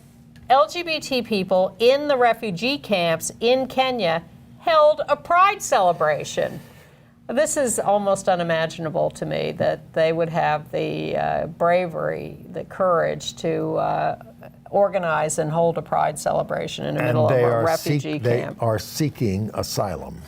Speaker 3: LGBT people in the refugee camps in Kenya held a pride celebration. This is almost unimaginable to me that they would have the bravery, the courage to organize and hold a pride celebration in the middle of a refugee camp.
Speaker 2: They are seeking asylum.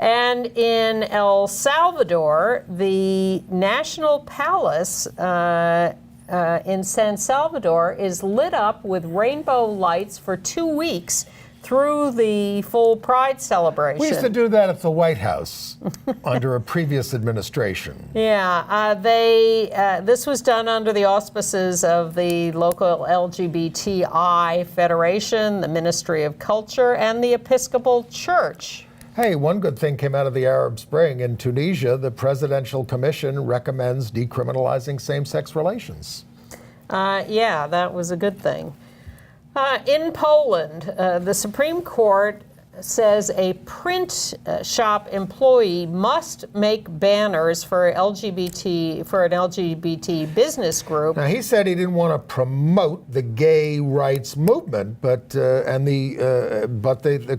Speaker 3: And in El Salvador, the National Palace in San Salvador is lit up with rainbow lights for 2 weeks through the full Pride celebration.
Speaker 2: We used to do that at the White House under a previous administration.
Speaker 3: Yeah, this was done under the auspices of the local LGBTI Federation, the Ministry of Culture, and the Episcopal Church.
Speaker 2: Hey, one good thing came out of the Arab Spring. In Tunisia, the Presidential Commission recommends decriminalizing same-sex relations.
Speaker 3: Yeah, that was a good thing. In Poland, the Supreme Court says a print shop employee must make banners for an LGBT business group.
Speaker 2: Now, he said he didn't want to promote the gay rights movement, but the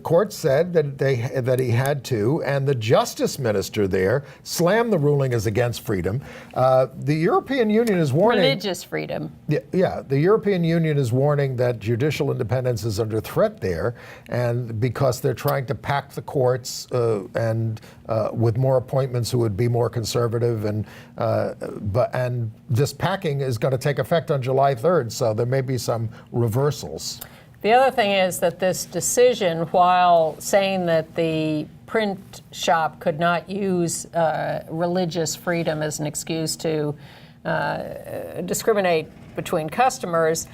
Speaker 2: court said that he had to, and the justice minister there slammed the ruling as against freedom. The European Union is warning
Speaker 3: religious freedom.
Speaker 2: The European Union is warning that judicial independence is under threat there, and because they're trying to pack the courts and with more appointments who would be more conservative, and this packing is going to take effect on July 3rd, so there may be some reversals.
Speaker 3: The other thing is that this decision, while saying that the print shop could not use religious freedom as an excuse to discriminate between customers,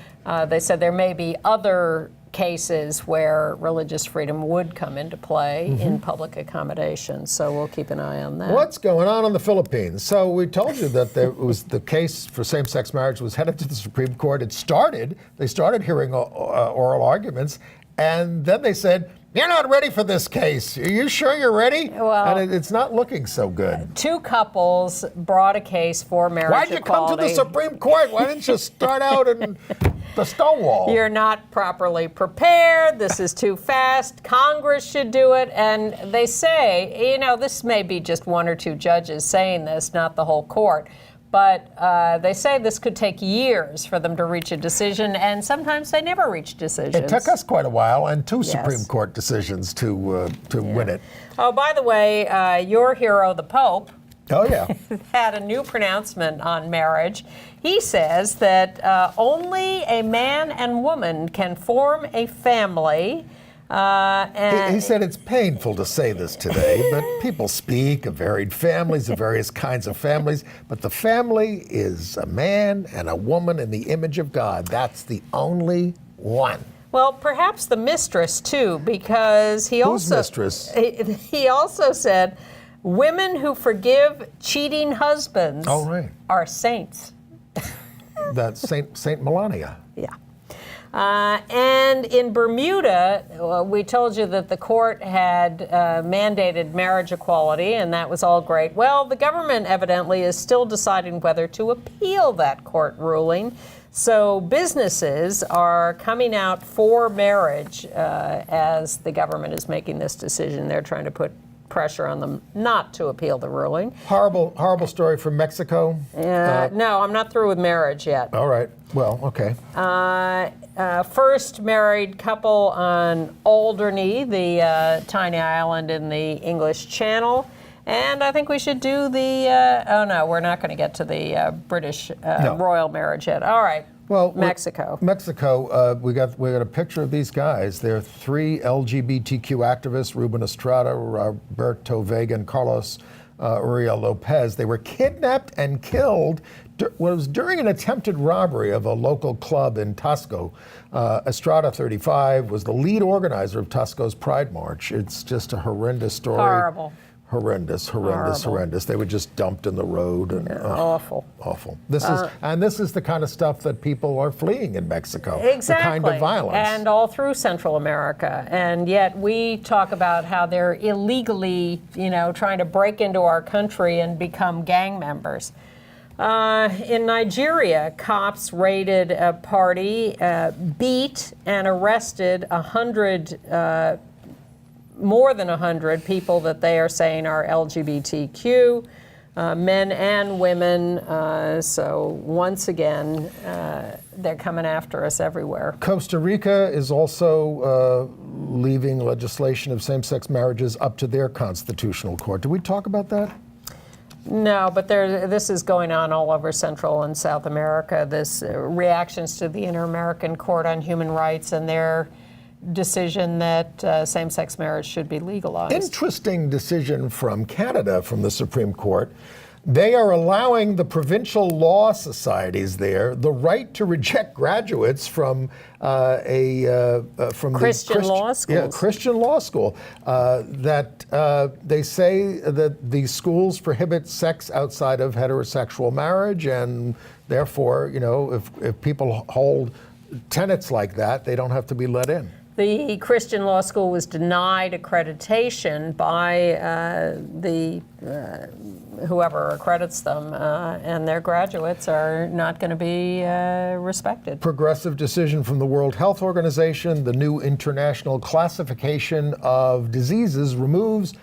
Speaker 3: they said there may be other cases where religious freedom would come into play in public accommodations. So we'll keep an eye on that.
Speaker 2: What's going on in the Philippines? So we told you that there was the case for same-sex marriage was headed to the Supreme Court. They started hearing oral arguments, and then they said, "You're not ready for this case. Are you sure you're ready?"
Speaker 3: Well,
Speaker 2: and it's not looking so good.
Speaker 3: Two couples brought a case for marriage
Speaker 2: Why'd you
Speaker 3: equality.
Speaker 2: come to the Supreme Court? Why didn't you start out in the Stonewall?
Speaker 3: You're not properly prepared. This is too fast. Congress should do it. And they say, this may be just one or two judges saying this, not the whole court. But they say this could take years for them to reach a decision, and sometimes they never reach decisions.
Speaker 2: It took us quite a while and two Supreme Court decisions to win it.
Speaker 3: Oh, by the way, your hero, the Pope,
Speaker 2: Oh, yeah.
Speaker 3: had a new pronouncement on marriage. He says that only a man and woman can form a family.
Speaker 2: He said it's painful to say this today, but people speak of varied families, of various kinds of families, but the family is a man and a woman in the image of God. That's the only one.
Speaker 3: Well, perhaps the mistress, too, because he
Speaker 2: Who's
Speaker 3: also...
Speaker 2: mistress?
Speaker 3: He also said women who forgive cheating husbands are saints.
Speaker 2: That's Saint Melania.
Speaker 3: Yeah. And in Bermuda, we told you that the court had mandated marriage equality, and that was all great. Well, the government evidently is still deciding whether to appeal that court ruling. So businesses are coming out for marriage as the government is making this decision. They're trying to put pressure on them not to appeal the ruling.
Speaker 2: Horrible story from Mexico.
Speaker 3: No, I'm not through with marriage yet.
Speaker 2: All right. Well, okay.
Speaker 3: First married couple on Alderney, the tiny island in the English Channel. And I think we should do the, oh no, we're not going to get to the British royal marriage yet. All right.
Speaker 2: Well,
Speaker 3: Mexico.
Speaker 2: We got a picture of these guys. They're three LGBTQ activists: Ruben Estrada, Roberto Vega, and Carlos Uriel Lopez. They were kidnapped and killed during an attempted robbery of a local club in Tasco. Estrada, 35, was the lead organizer of Tasco's Pride March. It's just a horrendous story.
Speaker 3: Horrible.
Speaker 2: Horrendous. They were just dumped in the road. And,
Speaker 3: awful.
Speaker 2: This is the kind of stuff that people are fleeing in Mexico.
Speaker 3: Exactly.
Speaker 2: The kind of violence.
Speaker 3: And all through Central America. And yet we talk about how they're illegally, trying to break into our country and become gang members. In Nigeria, cops raided a party, beat and arrested 100 more than 100 people that they are saying are LGBTQ, men and women. So once again, they're coming after us everywhere.
Speaker 2: Costa Rica is also leaving legislation of same-sex marriages up to their constitutional court. Did we talk about that?
Speaker 3: No, but this is going on all over Central and South America. This reactions to the Inter-American Court on Human Rights and their decision that same-sex marriage should be legalized.
Speaker 2: Interesting decision from Canada, from the Supreme Court. They are allowing the provincial law societies there the right to reject graduates from
Speaker 3: Christian law schools.
Speaker 2: Yeah, Christian law school. That they say that these schools prohibit sex outside of heterosexual marriage, and therefore, if people hold tenets like that, they don't have to be let in.
Speaker 3: The Christian law school was denied accreditation by whoever accredits them, and their graduates are not going to be respected.
Speaker 2: Progressive decision from the World Health Organization. The new international classification of diseases removes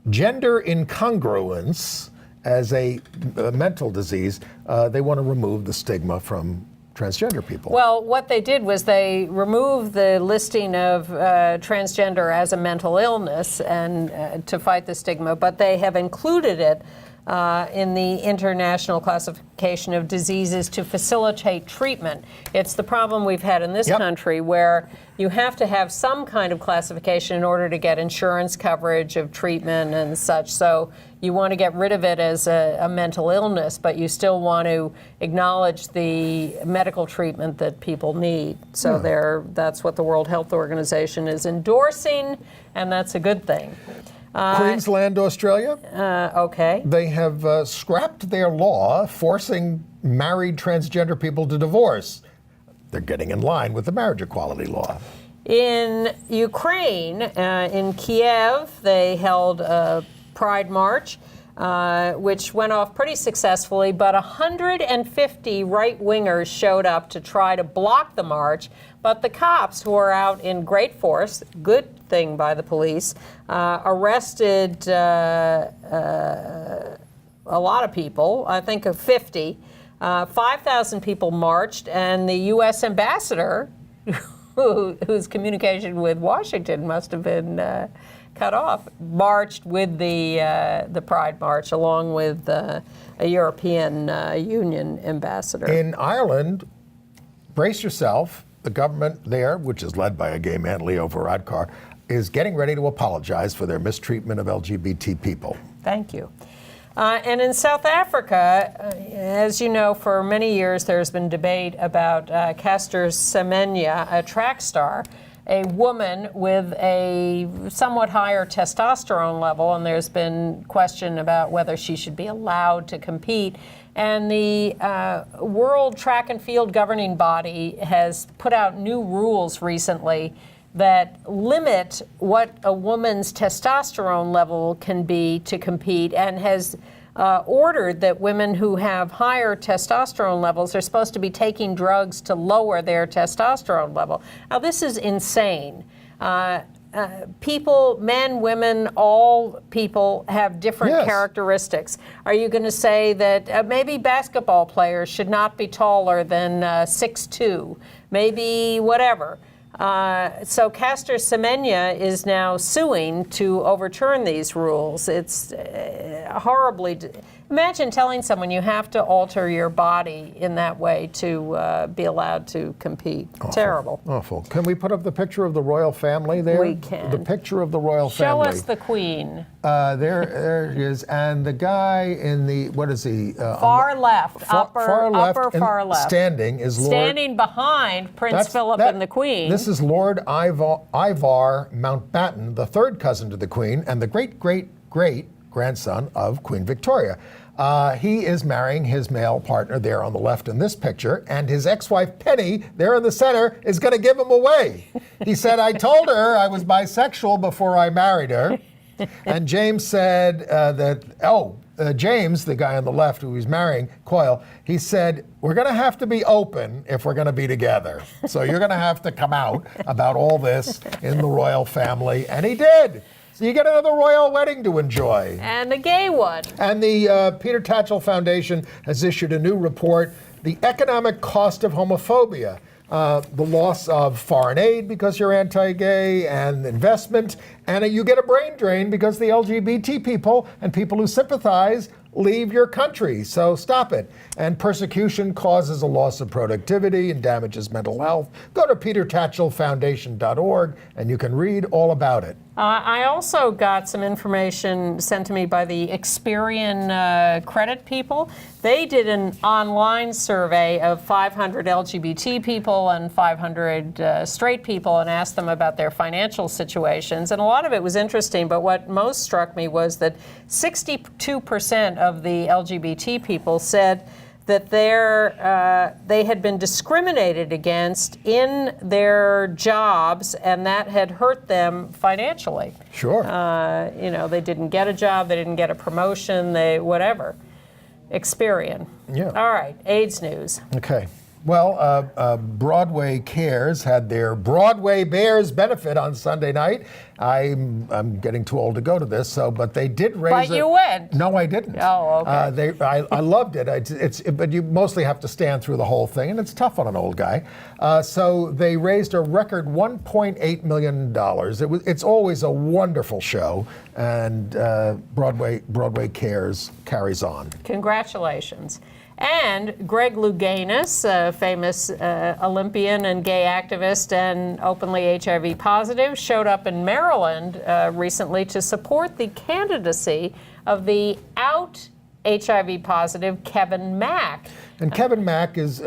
Speaker 2: gender incongruence as a mental disease. They want to remove the stigma from transgender people.
Speaker 3: Well, what they did was they removed the listing of transgender as a mental illness and to fight the stigma, but they have included it in the International Classification of Diseases to facilitate treatment. It's the problem we've had in this country where you have to have some kind of classification in order to get insurance coverage of treatment and such. So you want to get rid of it as a mental illness, but you still want to acknowledge the medical treatment that people need. So that's what the World Health Organization is endorsing, and that's a good thing.
Speaker 2: Queensland, Australia.
Speaker 3: Okay.
Speaker 2: They have scrapped their law forcing married transgender people to divorce. They're getting in line with the marriage equality law.
Speaker 3: In Ukraine, in Kiev, they held a Pride March, which went off pretty successfully, but 150 right-wingers showed up to try to block the march. But the cops, who are out in great force, good thing by the police, arrested a lot of people, I think of 50. 5,000 people marched, and the U.S. ambassador, whose communication with Washington must have been cut off, marched with the Pride March, along with a European Union ambassador.
Speaker 2: In Ireland, brace yourself, the government there, which is led by a gay man, Leo Varadkar, is getting ready to apologize for their mistreatment of LGBT people.
Speaker 3: Thank you. And in South Africa, as you know, for many years there's been debate about Caster Semenya, a track star, a woman with a somewhat higher testosterone level, and there's been question about whether she should be allowed to compete. And the World Track and Field Governing Body has put out new rules recently that limit what a woman's testosterone level can be to compete, and has ordered that women who have higher testosterone levels are supposed to be taking drugs to lower their testosterone level. Now, this is insane. People, men, women, all people have different characteristics. Are you going to say that maybe basketball players should not be taller than 6'2"? Maybe whatever. So Caster Semenya is now suing to overturn these rules. It's horribly... Imagine telling someone you have to alter your body in that way to be allowed to compete. Awful. Terrible.
Speaker 2: Awful. Can we put up the picture of the royal family there?
Speaker 3: We can.
Speaker 2: The picture of the royal family.
Speaker 3: Show us the Queen.
Speaker 2: There he is. And the guy in the, what is he?
Speaker 3: Far left.
Speaker 2: Far left.
Speaker 3: Far left.
Speaker 2: Standing is Lord...
Speaker 3: Standing behind Prince Philip and the Queen.
Speaker 2: This is Lord Ivar Mountbatten, the third cousin to the Queen, and the great-great-great-grandson of Queen Victoria. He is marrying his male partner there on the left in this picture, and his ex-wife Penny, there in the center, is going to give him away. He said, I told her I was bisexual before I married her. And James said James, the guy on the left who he's marrying, Coyle, he said, we're going to have to be open if we're going to be together. So you're going to have to come out about all this in the royal family. And he did. So you get another royal wedding to enjoy.
Speaker 3: And a gay one.
Speaker 2: And the Peter Tatchell Foundation has issued a new report, The Economic Cost of Homophobia. The loss of foreign aid because you're anti-gay, and investment, and you get a brain drain because the LGBT people and people who sympathize leave your country. So stop it. And persecution causes a loss of productivity and damages mental health. Go to petertatchellfoundation.org and you can read all about it.
Speaker 3: I also got some information sent to me by the Experian credit people. They did an online survey of 500 LGBT people and 500 straight people and asked them about their financial situations. And a lot of it was interesting, but what most struck me was that 62% of the LGBT people said that they had been discriminated against in their jobs, and that had hurt them financially.
Speaker 2: Sure.
Speaker 3: They didn't get a job, they didn't get a promotion, whatever. Experian.
Speaker 2: Yeah.
Speaker 3: All right, AIDS news.
Speaker 2: Okay. Well, Broadway Cares had their Broadway Bears benefit on Sunday night. I'm getting too old to go to this, but they did raise.
Speaker 3: But you went.
Speaker 2: No, I didn't.
Speaker 3: Oh, okay.
Speaker 2: I loved it. But you mostly have to stand through the whole thing, and it's tough on an old guy. So they raised a record $1.8 million. It's always a wonderful show, and Broadway Cares carries on.
Speaker 3: Congratulations. And Greg Louganis, a famous Olympian and gay activist and openly HIV positive, showed up in Maryland recently to support the candidacy of the out HIV positive Kevin Mack.
Speaker 2: And Kevin Mack is,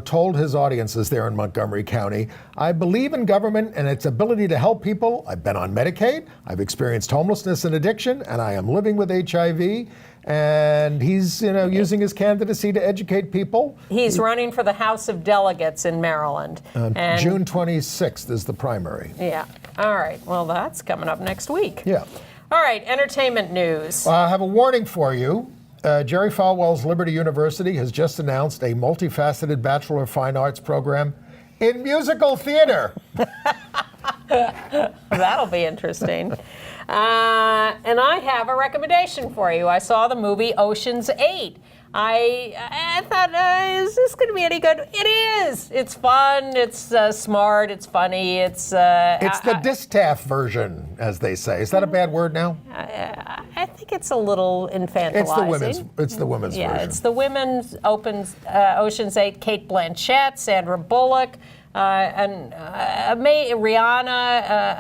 Speaker 2: told his audiences there in Montgomery County, I believe in government and its ability to help people. I've been on Medicaid, I've experienced homelessness and addiction, and I am living with HIV. And he's, using his candidacy to educate people.
Speaker 3: He's running for the House of Delegates in Maryland.
Speaker 2: And June 26th is the primary.
Speaker 3: Yeah. All right. Well, that's coming up next week.
Speaker 2: Yeah.
Speaker 3: All right. Entertainment news.
Speaker 2: I have a warning for you. Jerry Falwell's Liberty University has just announced a multifaceted Bachelor of Fine Arts program in musical theater.
Speaker 3: That'll be interesting. And I have a recommendation for you. I saw the movie Ocean's 8. I thought, is this going to be any good? It is. It's fun. It's smart. It's funny. It's
Speaker 2: the distaff version, as they say. Is that a bad word now?
Speaker 3: I think it's a little infantilizing.
Speaker 2: It's the women's version.
Speaker 3: Yeah, it's the women's Ocean's 8. Kate Blanchett, Sandra Bullock. Rihanna,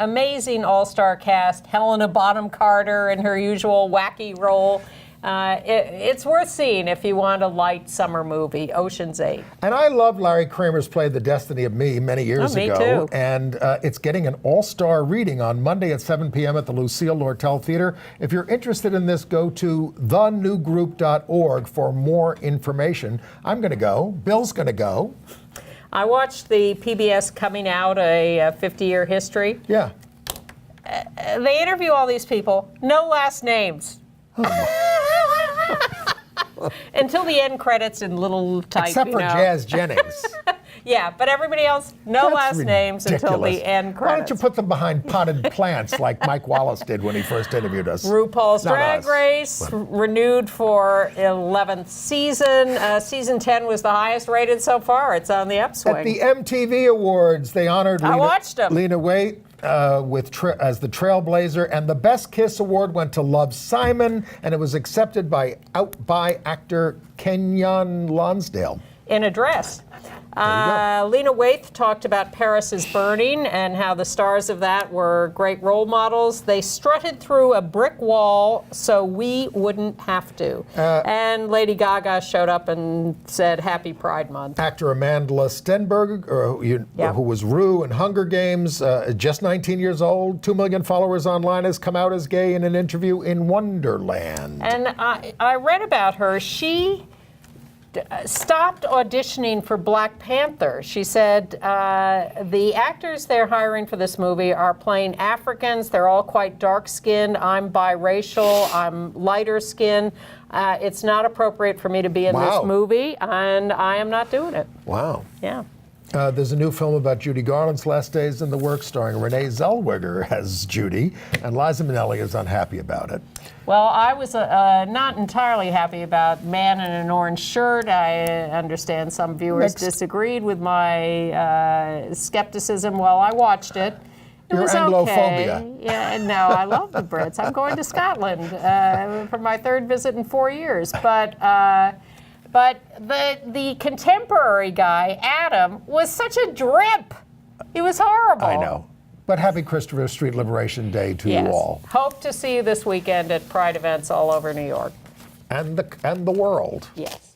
Speaker 3: amazing all-star cast, Helena Bonham Carter in her usual wacky role. It's worth seeing if you want a light summer movie, Ocean's 8.
Speaker 2: And I love Larry Kramer's play The Destiny of Me many years ago.
Speaker 3: Me too.
Speaker 2: And it's getting an all-star reading on Monday at 7 p.m. at the Lucille Lortel Theater. If you're interested in this, go to thenewgroup.org for more information. I'm going to go. Bill's going to go.
Speaker 3: I watched the PBS Coming Out, a 50-year history.
Speaker 2: Yeah.
Speaker 3: They interview all these people, no last names. Until the end credits in little type,
Speaker 2: except for Jazz Jennings.
Speaker 3: Yeah, but everybody else, no
Speaker 2: That's
Speaker 3: last names until the end credits.
Speaker 2: Why don't you put them behind potted plants like Mike Wallace did when he first interviewed us?
Speaker 3: RuPaul's Drag Race, renewed for 11th season. Season 10 was the highest rated so far. It's on the upswing.
Speaker 2: At the MTV Awards, they honored
Speaker 3: Lena
Speaker 2: Waithe as the Trailblazer, and the Best Kiss Award went to Love Simon, and it was accepted by actor Kenyon Lonsdale.
Speaker 3: In a dress. Lena Waithe talked about Paris is Burning and how the stars of that were great role models. They strutted through a brick wall so we wouldn't have to. And Lady Gaga showed up and said, Happy Pride Month.
Speaker 2: Actor Amanda Stenberg, who was Rue in Hunger Games, just 19 years old, 2 million followers online, has come out as gay in an interview in Wonderland.
Speaker 3: And I read about her. She stopped auditioning for Black Panther. She said the actors they're hiring for this movie are playing Africans. They're all quite dark-skinned. I'm biracial. I'm lighter skinned. It's not appropriate for me to be in this movie, and I am not doing it.
Speaker 2: Wow.
Speaker 3: Yeah.
Speaker 2: There's a new film about Judy Garland's last days in the works, starring Renee Zellweger as Judy, and Liza Minnelli is unhappy about it.
Speaker 3: Well, I was not entirely happy about Man in an Orange Shirt. I understand some viewers disagreed with my skepticism while I watched it. It was
Speaker 2: Anglophobia.
Speaker 3: Okay. Yeah, no, I love the Brits. I'm going to Scotland for my third visit in 4 years. But the contemporary guy, Adam, was such a drip. It was horrible.
Speaker 2: I know. But happy Christopher Street Liberation Day to you all.
Speaker 3: Hope to see you this weekend at Pride events all over New York.
Speaker 2: And the world.
Speaker 3: Yes.